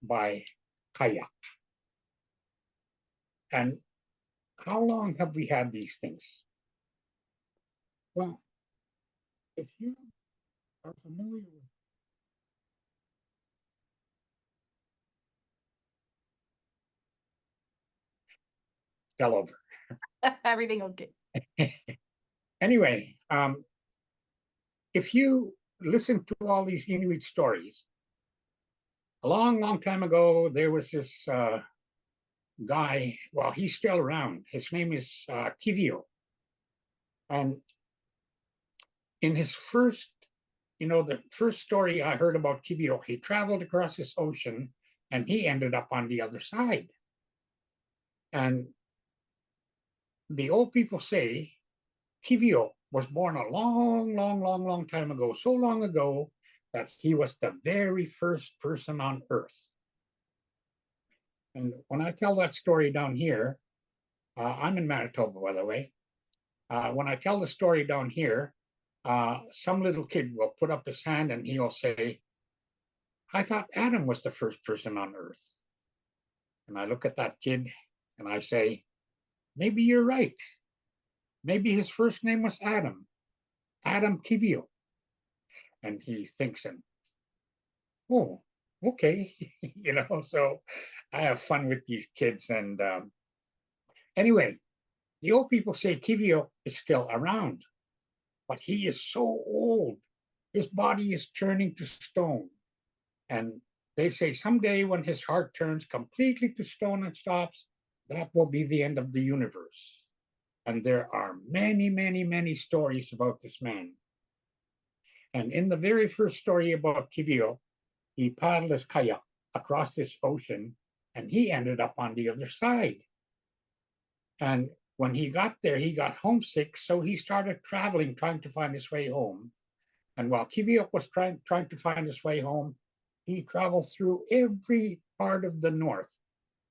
by kayak. And how long have we had these things? Well, if you are familiar with fell over. Everything okay. Anyway, if you listen to all these Inuit stories, a long, long time ago, there was this guy. Well, he's still around. His name is Kivio. And in his first, the first story I heard about Kivio, he traveled across this ocean and he ended up on the other side. And the old people say Kivio was born a long, long, long, long time ago, so long ago that he was the very first person on Earth. And when I tell that story down here, I'm in Manitoba, by the way. When I tell the story down here, some little kid will put up his hand and he'll say, I thought Adam was the first person on Earth. And I look at that kid and I say, maybe you're right. Maybe his first name was Adam Kivio. And he thinks, oh, okay. So I have fun with these kids. And anyway, the old people say Kivio is still around, but he is so old. His body is turning to stone. And they say someday when his heart turns completely to stone and stops, that will be the end of the universe. And there are many, many, many stories about this man. And in the very first story about Kivio, he paddled his kayak across this ocean and he ended up on the other side. And when he got there, he got homesick. So he started traveling, trying to find his way home. And while Kivio was trying to find his way home, he traveled through every part of the north.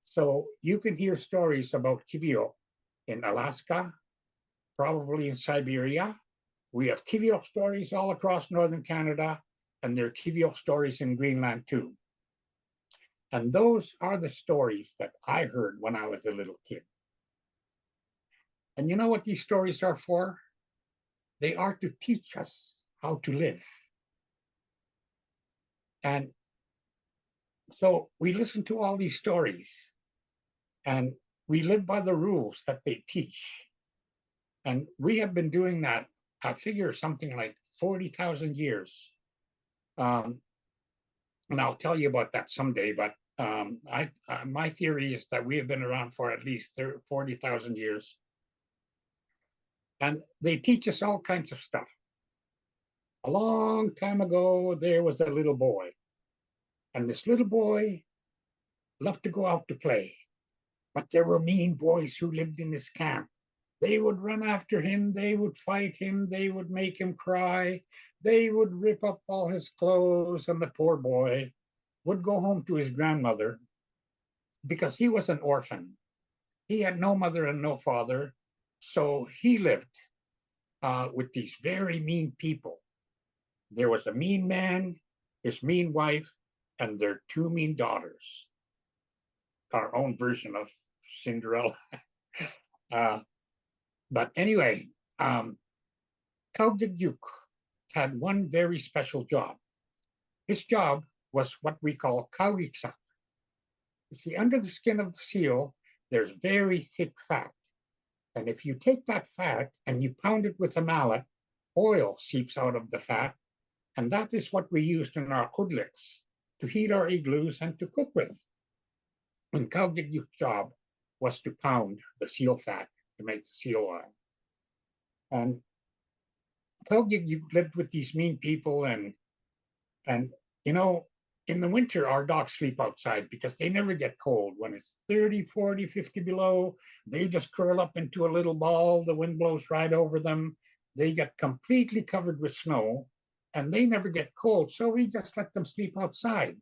So you can hear stories about Kivio in Alaska, probably in Siberia. We have Kivio stories all across northern Canada, and there are Kivio stories in Greenland too. And those are the stories that I heard when I was a little kid. And you know what these stories are for? They are to teach us how to live. And so we listen to all these stories and we live by the rules that they teach. And we have been doing that, I figure something like 40,000 years. And I'll tell you about that someday, but my theory is that we have been around for at least 40,000 years. And they teach us all kinds of stuff. A long time ago, there was a little boy. And this little boy loved to go out to play. But there were mean boys who lived in his camp. They would run after him, they would fight him, they would make him cry, they would rip up all his clothes, and the poor boy would go home to his grandmother because he was an orphan. He had no mother and no father, so he lived with these very mean people. There was a mean man, his mean wife, and their two mean daughters. Our own version of Cinderella. But anyway, Kaugyuk had one very special job. His job was what we call kawiksak. You see, under the skin of the seal, there's very thick fat. And if you take that fat and you pound it with a mallet, oil seeps out of the fat. And that is what we used in our kudliks to heat our igloos and to cook with. And Kaugyuk's job was to pound the seal fat to make the seal oil. And Kaugyuk lived with these mean people, and you know, in the winter, our dogs sleep outside because they never get cold. When it's 30, 40, 50 below, they just curl up into a little ball. The wind blows right over them. They get completely covered with snow, and they never get cold. So we just let them sleep outside.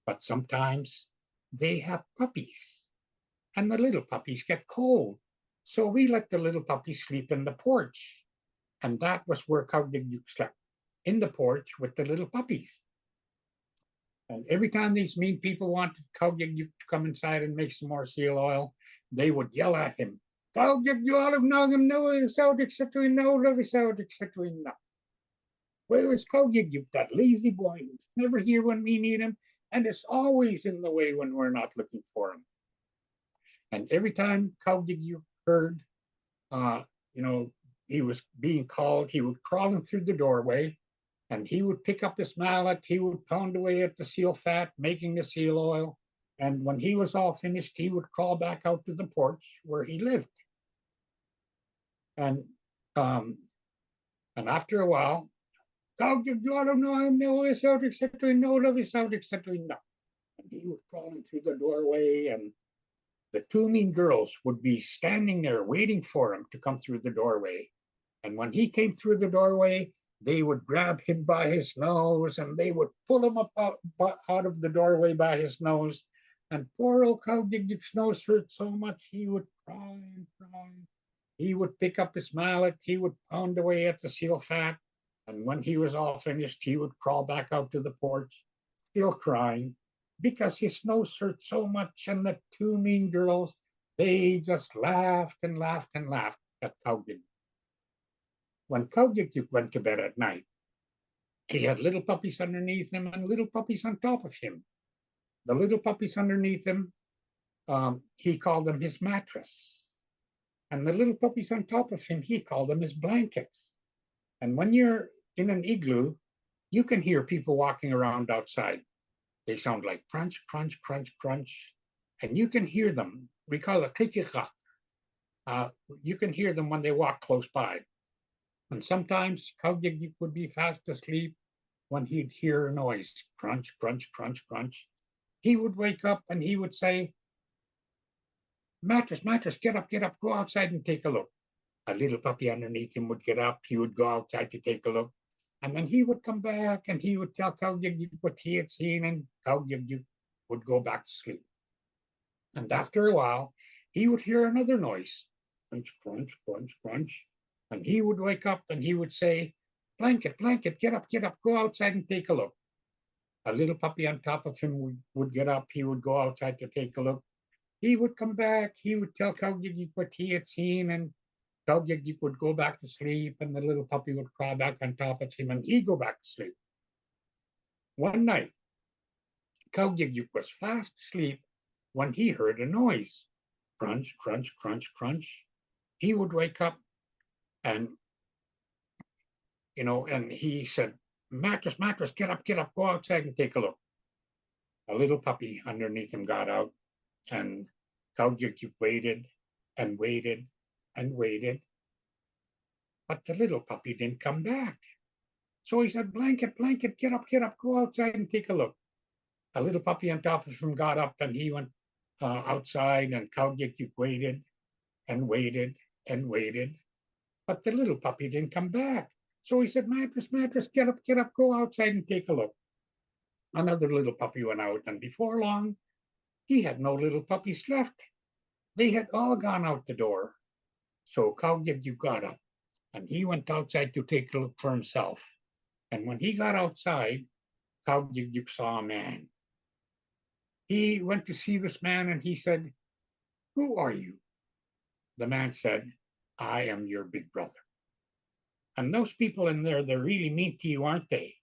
But sometimes they have puppies, and the little puppies get cold. So we let the little puppies sleep in the porch. And that was where Kaugyuk slept, in the porch with the little puppies. And every time these mean people wanted Kaugyuk to come inside and make some more seal oil, they would yell at him, Kaugyuk, where is Kaugyuk, that lazy boy who's never here when we need him, and is always in the way when we're not looking for him. And every time Kaugyuk heard, he was being called, he would crawl in through the doorway, and he would pick up his mallet, he would pound away at the seal fat, making the seal oil. And when he was all finished, he would crawl back out to the porch where he lived. And after a while, and he would crawl in through the doorway, and the two mean girls would be standing there waiting for him to come through the doorway. And when he came through the doorway, they would grab him by his nose, and they would pull him up out of the doorway by his nose. And poor old Kaugyuk's nose hurt so much, he would cry and cry. He would pick up his mallet, he would pound away at the seal fat. And when he was all finished, he would crawl back out to the porch, still crying, because his nose hurt so much. And the two mean girls, they just laughed and laughed and laughed at Kaugyuk. When Kaugyuk went to bed at night, he had little puppies underneath him and little puppies on top of him. The little puppies underneath him, he called them his mattress. And the little puppies on top of him, he called them his blankets. And when you're in an igloo, you can hear people walking around outside. They sound like crunch, crunch, crunch, crunch. And you can hear them. We call it kikikak. You can hear them when they walk close by. And sometimes Kaugyuk would be fast asleep when he'd hear a noise, crunch, crunch, crunch, crunch. He would wake up and he would say, mattress, mattress, get up, go outside and take a look. A little puppy underneath him would get up, he would go outside to take a look. And then he would come back and he would tell Kaugyuk what he had seen, and Kaugyuk would go back to sleep. And after a while, he would hear another noise, crunch, crunch, crunch, crunch. And he would wake up and he would say, blanket, blanket, get up, go outside and take a look. A little puppy on top of him would get up, he would go outside to take a look. He would come back, he would tell Kaugyuk what he had seen, and Kaugyuk would go back to sleep, and the little puppy would crawl back on top of him, and he'd go back to sleep. One night, Kaugyuk was fast asleep when he heard a noise. Crunch, crunch, crunch, crunch. He would wake up and he said, mattress, mattress, get up, go outside and take a look. A little puppy underneath him got out, and Kaugyuk waited and waited and waited. But the little puppy didn't come back. So he said, blanket, blanket, get up, go outside and take a look. A little puppy on top of him got up and he went outside, and Kaugyuk waited and waited and waited, but the little puppy didn't come back. So he said, Mattress, Mattress, get up, go outside and take a look. Another little puppy went out, and before long, he had no little puppies left. They had all gone out the door. So Kaugyugyuk got up, and he went outside to take a look for himself. And when he got outside, Kaugyugyuk saw a man. He went to see this man, and he said, Who are you? The man said, I am your big brother. And those people in there, they're really mean to you, aren't they?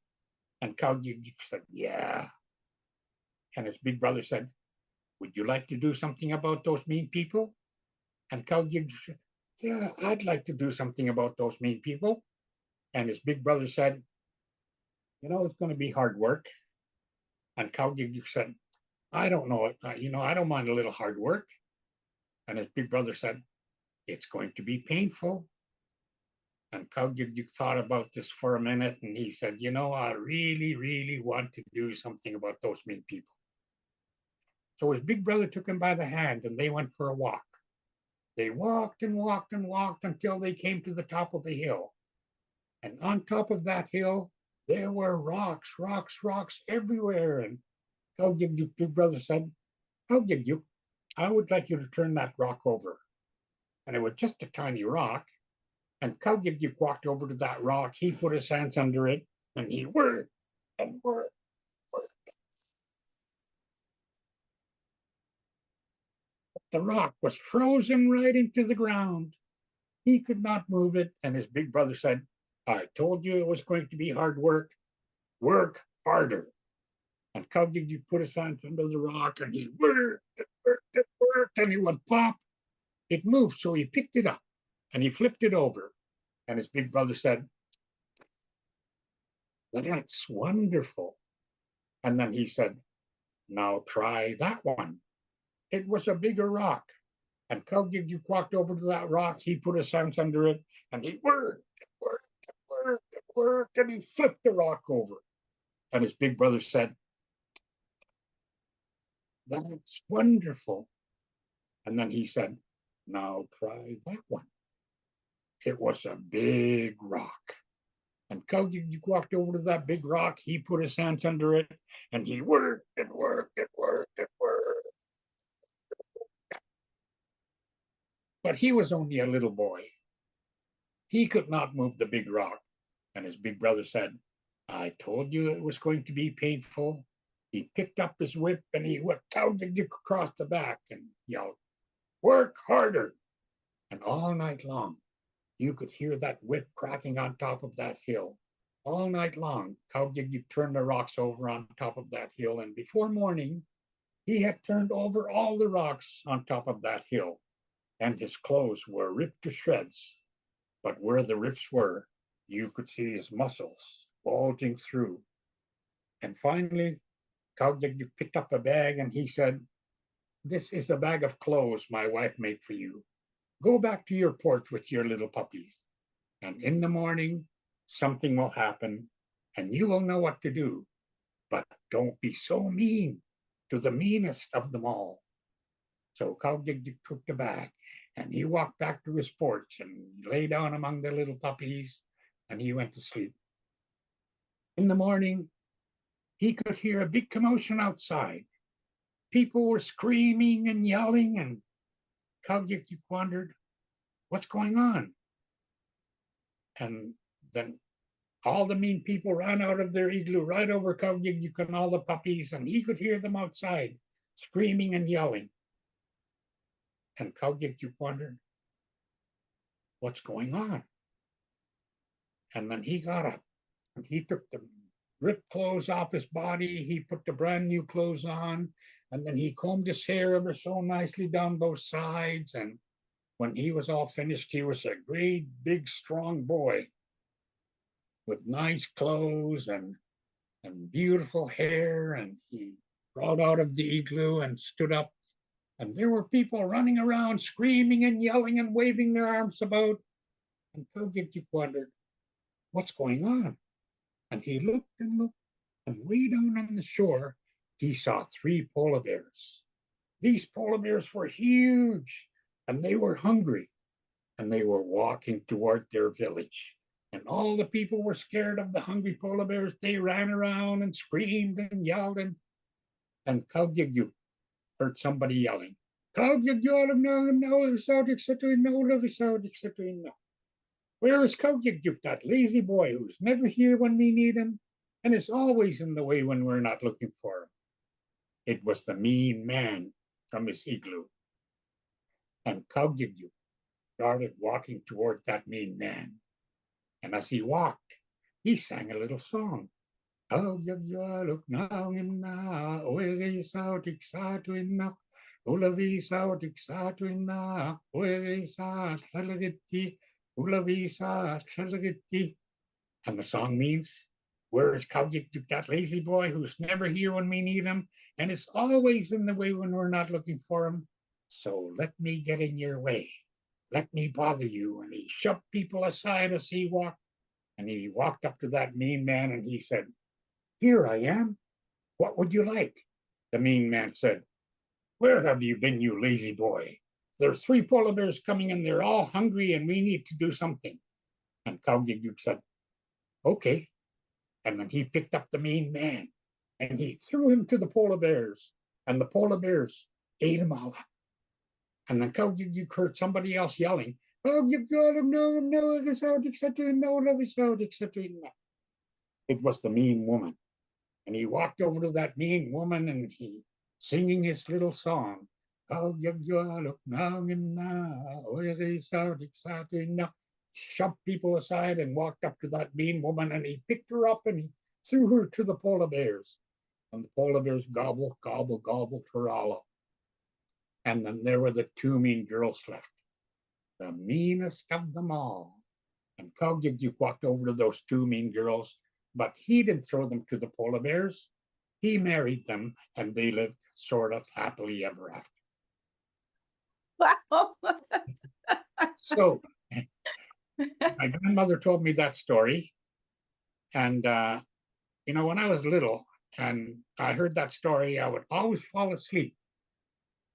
And Kaugyugyuk said, Yeah. And his big brother said, Would you like to do something about those mean people? And Kaugyugyuk said, Yeah, I'd like to do something about those mean people. And his big brother said, It's going to be hard work. And Kaugyugyuk said, I don't know. I don't mind a little hard work. And his big brother said, It's going to be painful. And Kaugyugyuk thought about this for a minute, and he said, I really, really want to do something about those mean people. So his big brother took him by the hand, and they went for a walk. They walked and walked and walked until they came to the top of a hill. And on top of that hill, there were rocks everywhere. And Kaugyugyuk's big brother said, Kaugyugyuk, I would like you to turn that rock over. And it was just a tiny rock. And Kaugyugyuk walked over to that rock. He put his hands under it, and he worked and worked. The rock was frozen right into the ground. He could not move it, and his big brother said, I told you it was going to be hard work. Work harder. And Kaugyugyuk put his hands under the rock, and he worked and worked and worked, and he went pop. It moved, so he picked it up, and he flipped it over. And his big brother said, That's wonderful. And then he said, Now try that one. It was a bigger rock. And Kaugyugyuk walked over to that rock. He put his hands under it, and he worked and worked and worked and worked, and he flipped the rock over. And his big brother said, That's wonderful. And then he said, Now try that one. It was a big rock. And Kaugyugyuk walked over to that big rock. He put his hands under it, and he worked and worked and worked and worked. But he was only a little boy. He could not move the big rock. And his big brother said, I told you it was going to be painful. He picked up his whip, and he whipped Kaugyugyuk across the back and yelled, Work harder. And all night long, you could hear that whip cracking on top of that hill. All night long, Kaugyugyuk turned the rocks over on top of that hill, and before morning, he had turned over all the rocks on top of that hill, and his clothes were ripped to shreds. But where the rips were, you could see his muscles bulging through. And finally, Kaugyugyuk picked up a bag, and he said, This is a bag of clothes my wife made for you. Go back to your porch with your little puppies. And in the morning, something will happen, and you will know what to do. But don't be so mean to the meanest of them all. So Kaugyugyuk took the bag, and he walked back to his porch, and he lay down among the little puppies, and he went to sleep. In the morning, he could hear a big commotion outside. People were screaming and yelling, and Kaugyugyuk wondered, What's going on? And then all the mean people ran out of their igloo right over Kaugyugyuk and all the puppies, and he could hear them outside screaming and yelling. And Kaugyugyuk wondered, What's going on? And then he got up, and he took the ripped clothes off his body. He put the brand new clothes on, and then he combed his hair ever so nicely down both sides. And when he was all finished, he was a great, big, strong boy with nice clothes and beautiful hair. And he crawled out of the igloo and stood up. And there were people running around, screaming and yelling and waving their arms about. And Kaugyugyuk wondered, What's going on? And he looked and looked, and way down on the shore, he saw 3 polar bears. These polar bears were huge, and they were hungry. and they were walking toward their village. And all the people were scared of the hungry polar bears. They ran around and screamed and yelled, and Kaugyugyuk heard somebody yelling, Kaugyugyuk, where is Kaugyugyuk, that lazy boy who's never here when we need him and is always in the way when we're not looking for him? It was the mean man from his igloo. And Kaugyugyuk started walking toward that mean man. And as he walked, he sang a little song. Kaugyugyuk na oere sao tiksatuina ulavi sao tiksatuina oere sa tsalagiti ulavi sa tsalagiti. And the song means, where is Kaugyugyuk, that lazy boy who's never here when we need him and is always in the way when we're not looking for him? So let me get in your way. Let me bother you. And he shoved people aside as he walked. And he walked up to that mean man and he said, here I am. What would you like? The mean man said, where have you been, you lazy boy? There's 3 polar bears coming and they're all hungry and we need to do something. And Kaugyugyuk said, okay. And then he picked up the mean man and he threw him to the polar bears, and the polar bears ate him all up. And then Kaugyugyuk heard somebody else yelling, it was the mean woman. And he walked over to that mean woman and he singing his little song. Shoved people aside and walked up to that mean woman and he picked her up and he threw her to the polar bears. And the polar bears gobbled, gobbled, gobbled her all up. And then there were the 2 mean girls left, the meanest of them all. And Kaugyugyuk walked over to those 2 mean girls, but he didn't throw them to the polar bears. He married them and they lived sort of happily ever after. Wow. So my grandmother told me that story. And, when I was little and I heard that story, I would always fall asleep.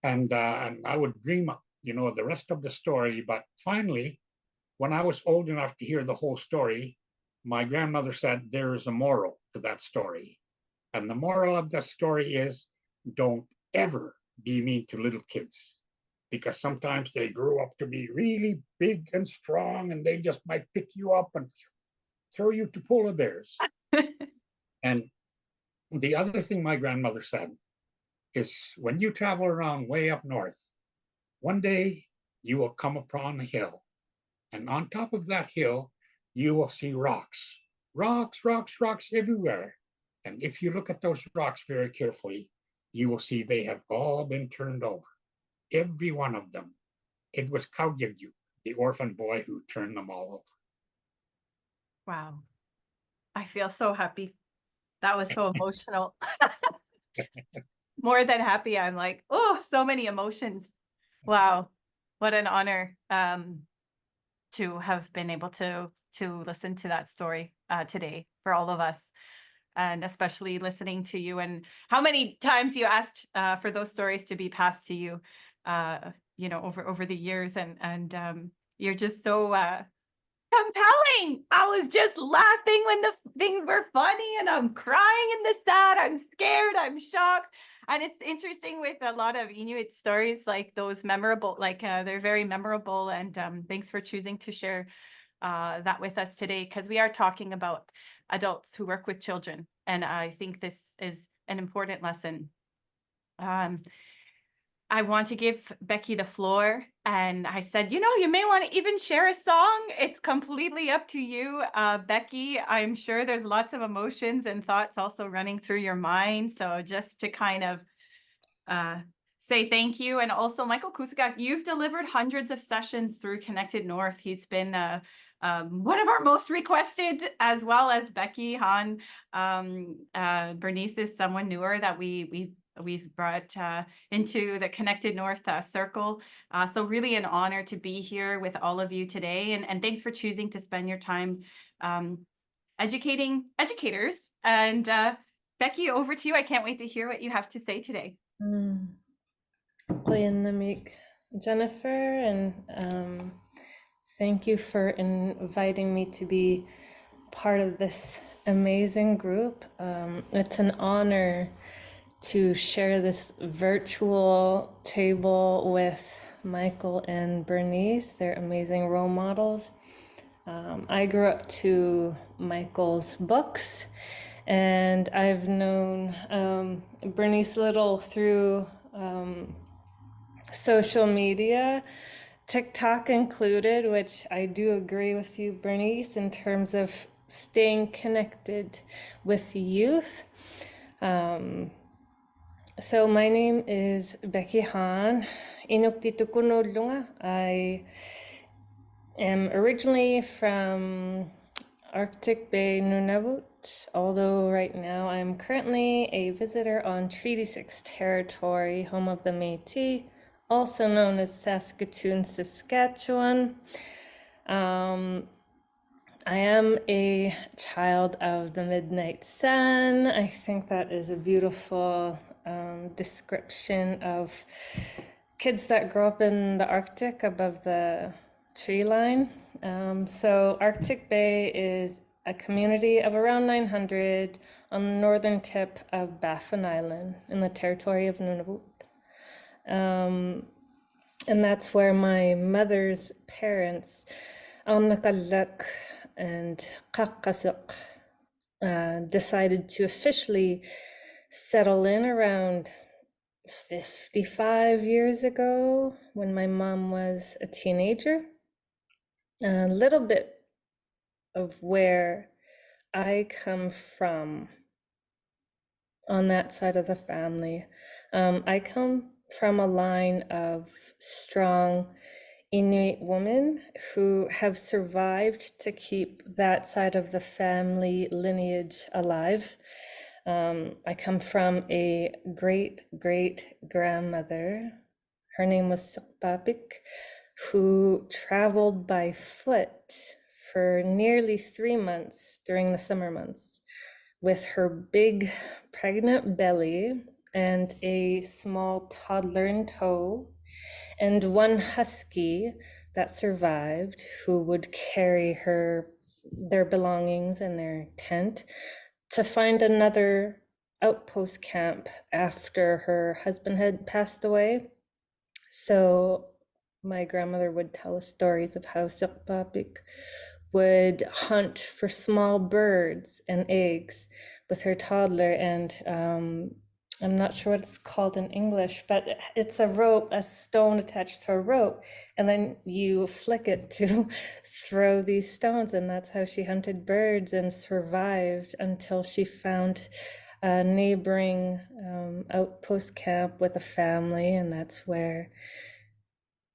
And I would dream up, the rest of the story. But finally, when I was old enough to hear the whole story, my grandmother said there is a moral to that story. And the moral of the story is, don't ever be mean to little kids, because sometimes they grow up to be really big and strong and they just might pick you up and throw you to polar bears. And the other thing my grandmother said is, when you travel around way up north, one day you will come upon a hill, and on top of that hill you will see rocks, rocks, rocks, rocks everywhere. And if you look at those rocks very carefully, you will see they have all been turned over, every one of them. It was Kaugyugyuk, the orphan boy, who turned them all over. Wow. I feel so happy. That was so emotional. More than happy. I'm like, oh, so many emotions. Wow. What an honor to have been able to listen to that story today for all of us. And especially listening to you, and how many times you asked for those stories to be passed to you, over the years, and you're just so compelling. I was just laughing when the things were funny, and I'm crying in the sad. I'm scared. I'm shocked. And it's interesting with a lot of Inuit stories, like those memorable, they're very memorable. And thanks for choosing to share that with us today, because we are talking about adults who work with children. And I think this is an important lesson. I want to give Becky the floor. And I said, you may want to even share a song. It's completely up to you, Becky. I'm sure there's lots of emotions and thoughts also running through your mind. So just to kind of say thank you. And also, Michael Kusugak, you've delivered hundreds of sessions through Connected North. He's been one of our most requested, as well as Becky Han. Bernice is someone newer that we've brought into the Connected North circle. So really an honor to be here with all of you today. And thanks for choosing to spend your time educating educators. And Becky, over to you. I can't wait to hear what you have to say today. Jennifer and Thank you for inviting me to be part of this amazing group. It's an honor to share this virtual table with Michael and Bernice. They're amazing role models. I grew up to Michael's books, and I've known Bernice little through social media, TikTok included, which I do agree with you, Bernice, in terms of staying connected with youth. So my name is Becky Han. Inuit. I am originally from Arctic Bay, Nunavut, although right now I'm currently a visitor on Treaty 6 territory, home of the Métis, also known as Saskatoon, Saskatchewan. I am a child of the midnight sun. I think that is a beautiful description of kids that grow up in the Arctic above the tree line. So Arctic Bay is a community of around 900 on the northern tip of Baffin Island in the territory of Nunavut. And that's where my mother's parents, Iqaluit and Kusugak, decided to officially settle in around 55 years ago when my mom was a teenager. A little bit of where I come from on that side of the family. I come from a line of strong Inuit women who have survived to keep that side of the family lineage alive. I come from a great-great-grandmother. Her name was Sukpapik, who traveled by foot for nearly 3 months during the summer months with her big pregnant belly and a small toddler in tow, and one husky that survived who would carry their belongings in their tent to find another outpost camp after her husband had passed away. So my grandmother would tell us stories of how Sukpapik would hunt for small birds and eggs with her toddler, and I'm not sure what it's called in English, but it's a rope, a stone attached to a rope, and then you flick it to throw these stones, and that's how she hunted birds and survived until she found a neighboring outpost camp with a family, and that's where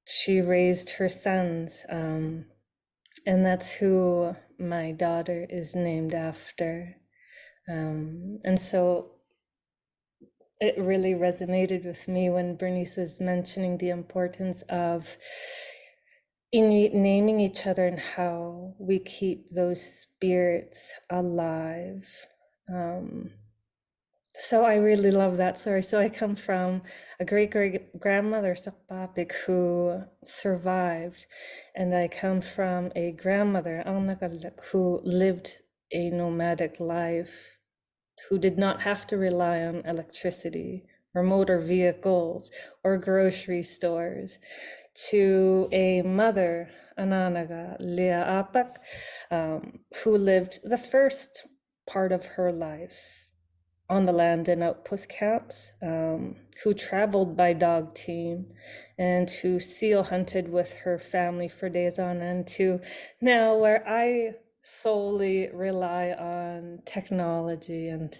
she raised her sons. And that's who my daughter is named after. And so it really resonated with me when Bernice was mentioning the importance of Inuit naming each other and how we keep those spirits alive. So I really love that story. So I come from a great-great-grandmother, Sukpapik, who survived. And I come from a grandmother, Iqaluit, who lived a nomadic life, who did not have to rely on electricity or motor vehicles or grocery stores, to a mother, Ananaga Lea'apak, who lived the first part of her life on the land in outpost camps, who traveled by dog team and who seal hunted with her family for days on end, to now where I solely rely on technology and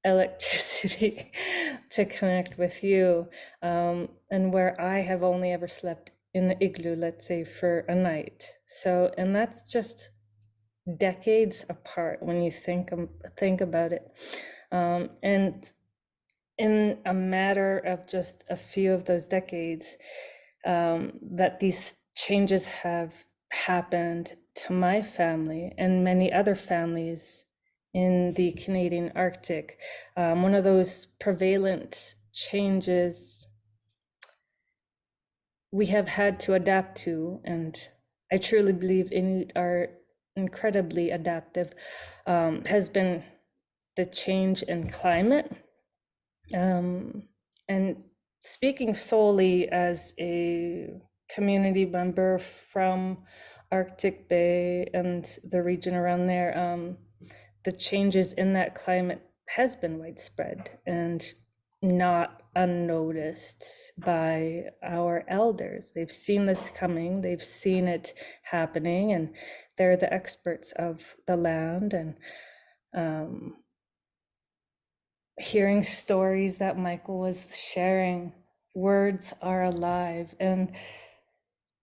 electricity to connect with you, and where I have only ever slept in the igloo, let's say, for a night. So, and that's just decades apart when you think about it. And in a matter of just a few of those decades, that these changes have happened to my family and many other families in the Canadian Arctic. One of those prevalent changes we have had to adapt to and I truly believe Inuit are incredibly adaptive, has been the change in climate. And speaking solely as a community member from Arctic Bay and the region around there, the changes in that climate has been widespread and not unnoticed by our elders. They've seen this coming, they've seen it happening, and they're the experts of the land. And hearing stories that Michael was sharing, words are alive. And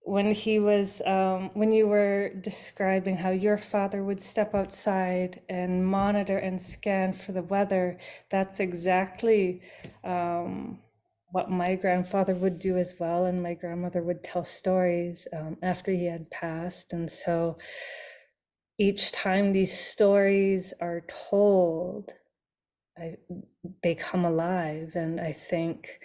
when he was, when you were describing how your father would step outside and monitor and scan for the weather, that's exactly what my grandfather would do as well. And my grandmother would tell stories after he had passed. And so each time these stories are told, they come alive. And I think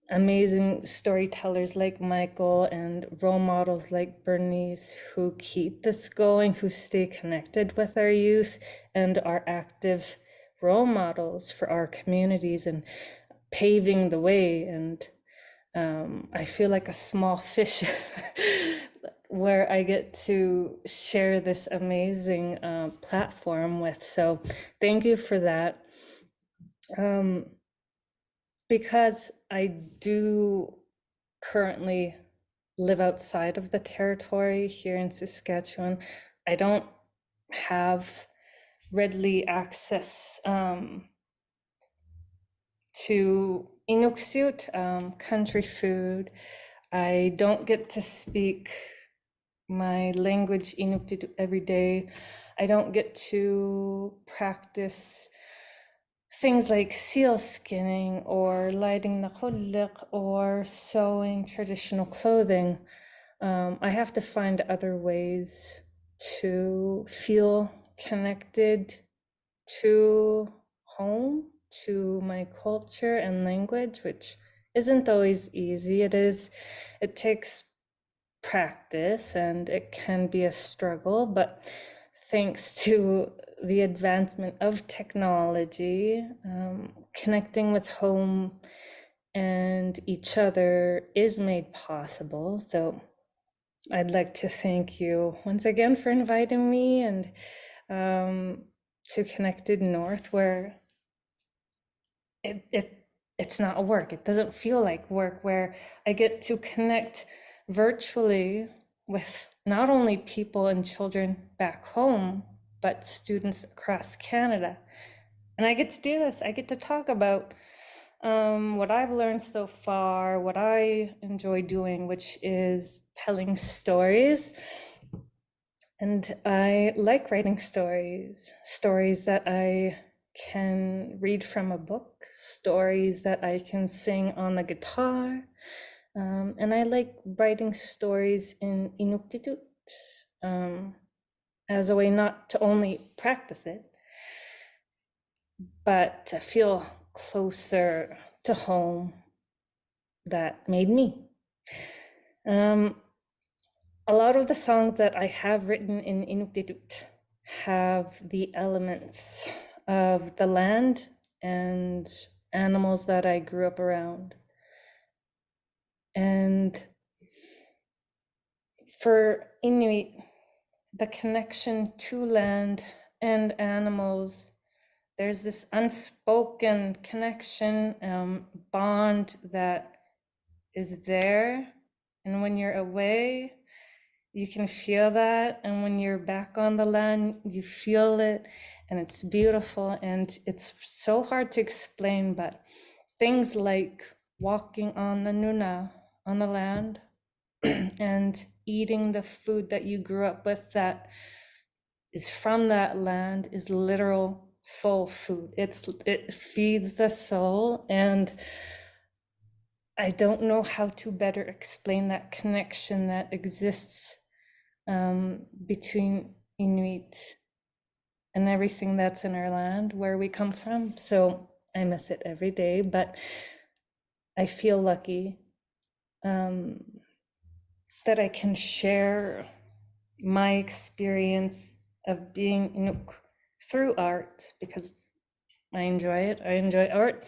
amazing storytellers like Michael and role models like Bernice, who keep this going, who stay connected with our youth and are active role models for our communities and paving the way. And I feel like a small fish where I get to share this amazing platform with. So thank you for that. Because I do currently live outside of the territory here in Saskatchewan, I don't have readily access to Inuksut, country food. I don't get to speak my language Inuktitut every day. I don't get to practice things like seal skinning or lighting the khulliq or sewing traditional clothing. I have to find other ways to feel connected to home, to my culture and language, which isn't always easy. It takes practice and it can be a struggle, but thanks to the advancement of technology, connecting with home and each other is made possible. So I'd like to thank you once again for inviting me, and to Connected North, where it's not work. It doesn't feel like work, where I get to connect virtually with not only people and children back home, but students across Canada. And I get to do this. I get to talk about what I've learned so far, what I enjoy doing, which is telling stories. And I like writing stories that I can read from a book, stories that I can sing on the guitar. And I like writing stories in Inuktitut as a way not to only practice it, but to feel closer to home that made me. A lot of the songs that I have written in Inuktitut have the elements of the land and animals that I grew up around. And for Inuit, the connection to land and animals, there's this unspoken connection, bond that is there. And when you're away, you can feel that. And when you're back on the land, you feel it, and it's beautiful. And it's so hard to explain, but things like walking on the Nuna, on the land, and eating the food that you grew up with that is from that land is literal soul food. It feeds the soul, and I don't know how to better explain that connection that exists between Inuit and everything that's in our land, where we come from. So I miss it every day, but I feel lucky that I can share my experience of being Inuk through art, because I enjoy it. I enjoy art.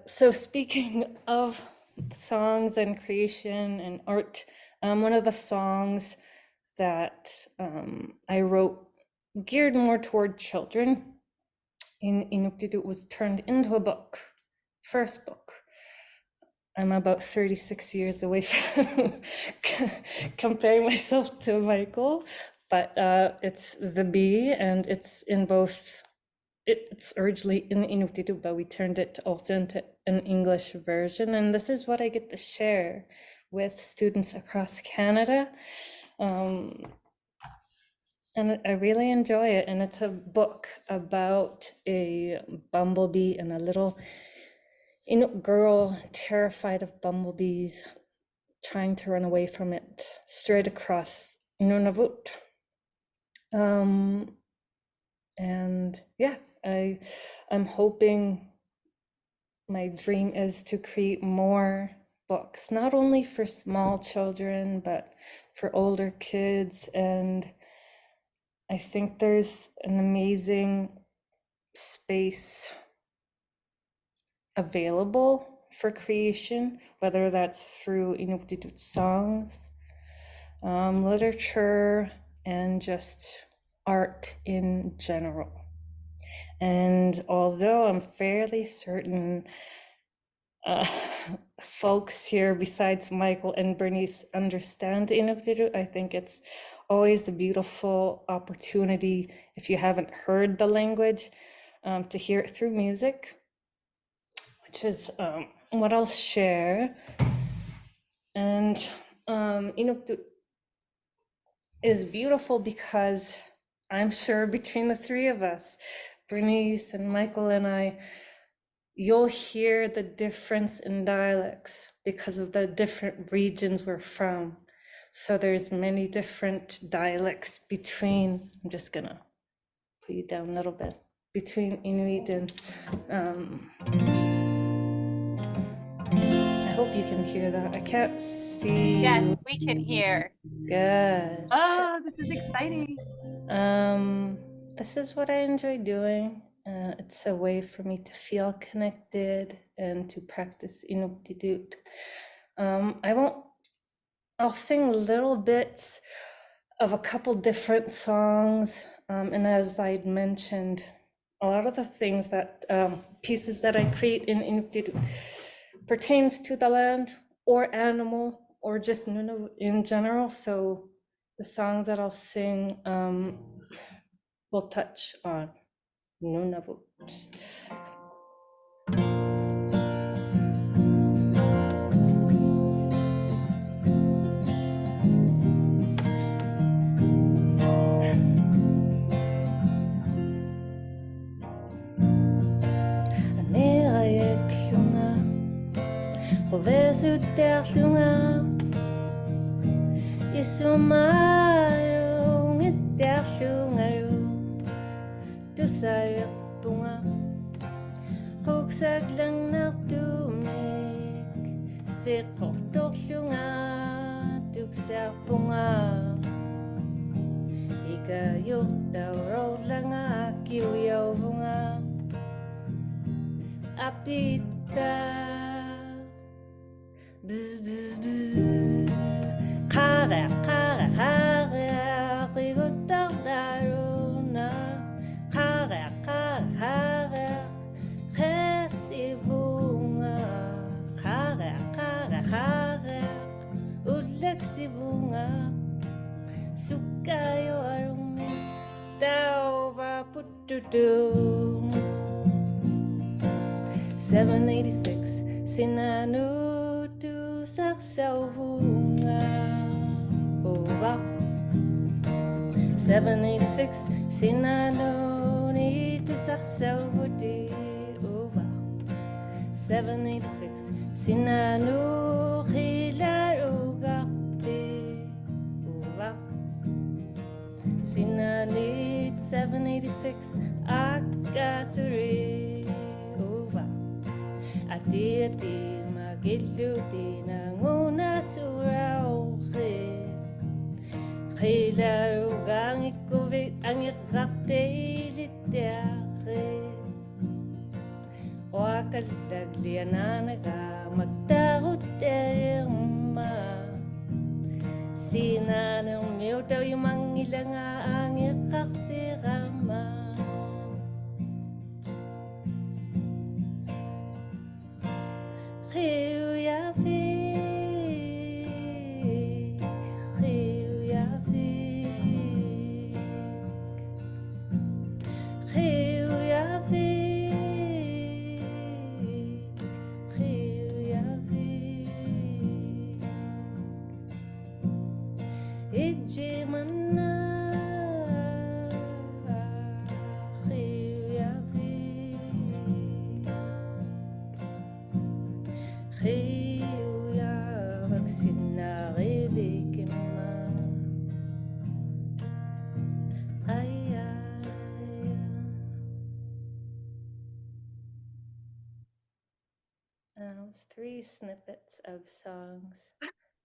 So speaking of songs and creation and art, one of the songs that I wrote geared more toward children in Inuktitut was turned into a book, first book. I'm about 36 years away from comparing myself to Michael, but it's The Bee, and it's in both, it's originally in Inuktitut, but we turned it also into an English version, and this is what I get to share with students across Canada. And I really enjoy it, and it's a book about a bumblebee and a little Inuit girl terrified of bumblebees, trying to run away from it straight across Nunavut. And yeah, I'm hoping, my dream is to create more books, not only for small children, but for older kids. And I think there's an amazing space available for creation, whether that's through Inuktitut songs, literature, and just art in general. And although I'm fairly certain folks here besides Michael and Bernice understand Inuktitut, I think it's always a beautiful opportunity, if you haven't heard the language, to hear it through music, which is what I'll share. And Inuktitut is beautiful because I'm sure between the three of us, Bernice and Michael and I, you'll hear the difference in dialects because of the different regions we're from. So there's many different dialects between, I'm just gonna put you down a little bit, between Inuit and, I hope you can hear that. I can't see. Yes, we can hear. Good. Oh, this is exciting. This is what I enjoy doing. It's a way for me to feel connected and to practice Inuktitut. I'll sing little bits of a couple different songs. And as I'd mentioned, a lot of the things that, pieces that I create in Inuktitut pertains to the land or animal or just Nuna in general. So the songs that I'll sing will touch on Nunavut. Rovesutterlunga Isumayo ngitterlungayo Tusayakpunga Hoksaglang naktumik Siqortorlunga Tuksarpunga Ikayurtawrolanga Kiuyawunga Apita Bzz, bzz, bzz. Kara, kara, kara, rigotardaruna. Kara, kara, kara, resivunga. Kara, kara, kara, uleksivunga. Sukayo arumi, dauva pututu. 786, Sinanu. Saksavunga, oh wow. 786, Sinanoni to Saksavudi, oh wow. 786, Sinanu Hilarugapi, oh wow. Sinanit 786, Akasuri, oh wow. Ati giludi na nguna surauke Khila ugang ikuvit ang ikakte ilitiake Wakalagliananaga magtakot ma Sinanang miyo daw yung mangilanga ang ikaksirama It's 3 snippets of songs.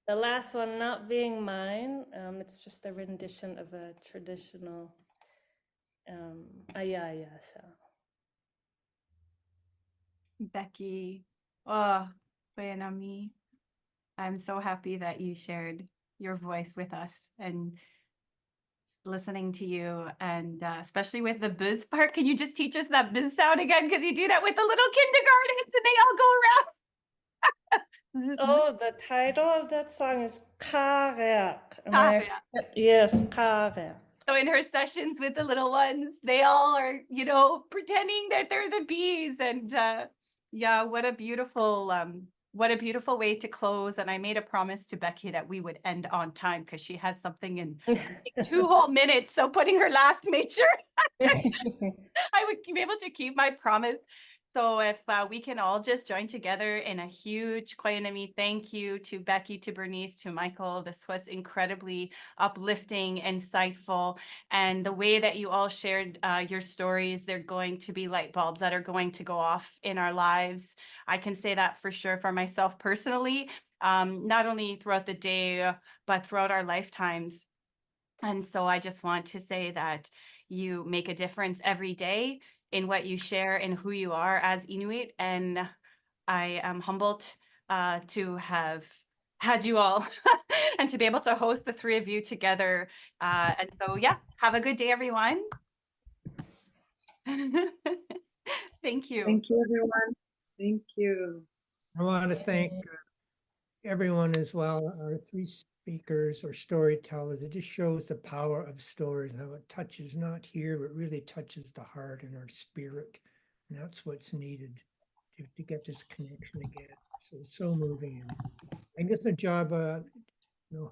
The last one not being mine, it's just a rendition of a traditional ayaya song. Becky, oh, Bayanami, I'm so happy that you shared your voice with us and listening to you, and especially with the buzz part. Can you just teach us that buzz sound again? Because you do that with the little kindergartens and they all go around. Oh, the title of that song is Karek. Karek. Yes, Karek. So in her sessions with the little ones, they all are, you know, pretending that they're the bees. And yeah, what a beautiful way to close. And I made a promise to Becky that we would end on time because she has something in 2 whole minutes. So putting her last made sure I would be able to keep my promise. So if we can all just join together in a huge Koyanami thank you to Becky, to Bernice, to Michael. This was incredibly uplifting, insightful. And the way that you all shared your stories, they're going to be light bulbs that are going to go off in our lives. I can say that for sure for myself personally, not only throughout the day, but throughout our lifetimes. And so I just want to say that you make a difference every day in what you share and who you are as Inuit. And I am humbled to have had you all and to be able to host the 3 of you together. And so, yeah, have a good day, everyone. Thank you. Thank you, everyone. Thank you. I want to thank everyone as well, our 3 speakers or storytellers. It just shows the power of stories, how it touches not here, but really touches the heart and our spirit. And that's what's needed to get this connection again. So it's so moving. And I guess the job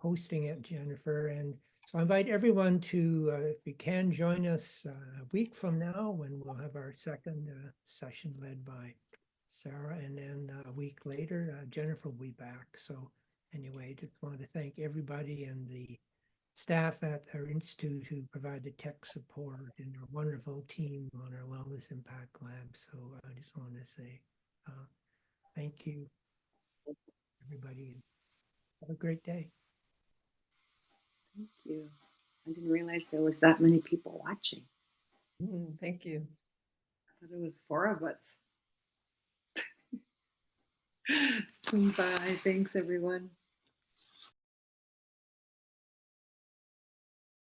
hosting it, Jennifer. And so I invite everyone to, if you can, join us a week from now when we'll have our second session led by Sarah, and then a week later, Jennifer will be back. So anyway, just wanted to thank everybody and the staff at our institute who provide the tech support and our wonderful team on our Wellness Impact Lab. So I just want to say thank you, everybody, and have a great day. Thank you. I didn't realize there was that many people watching. Thank you. I thought it was 4 of us. Bye. Thanks, everyone.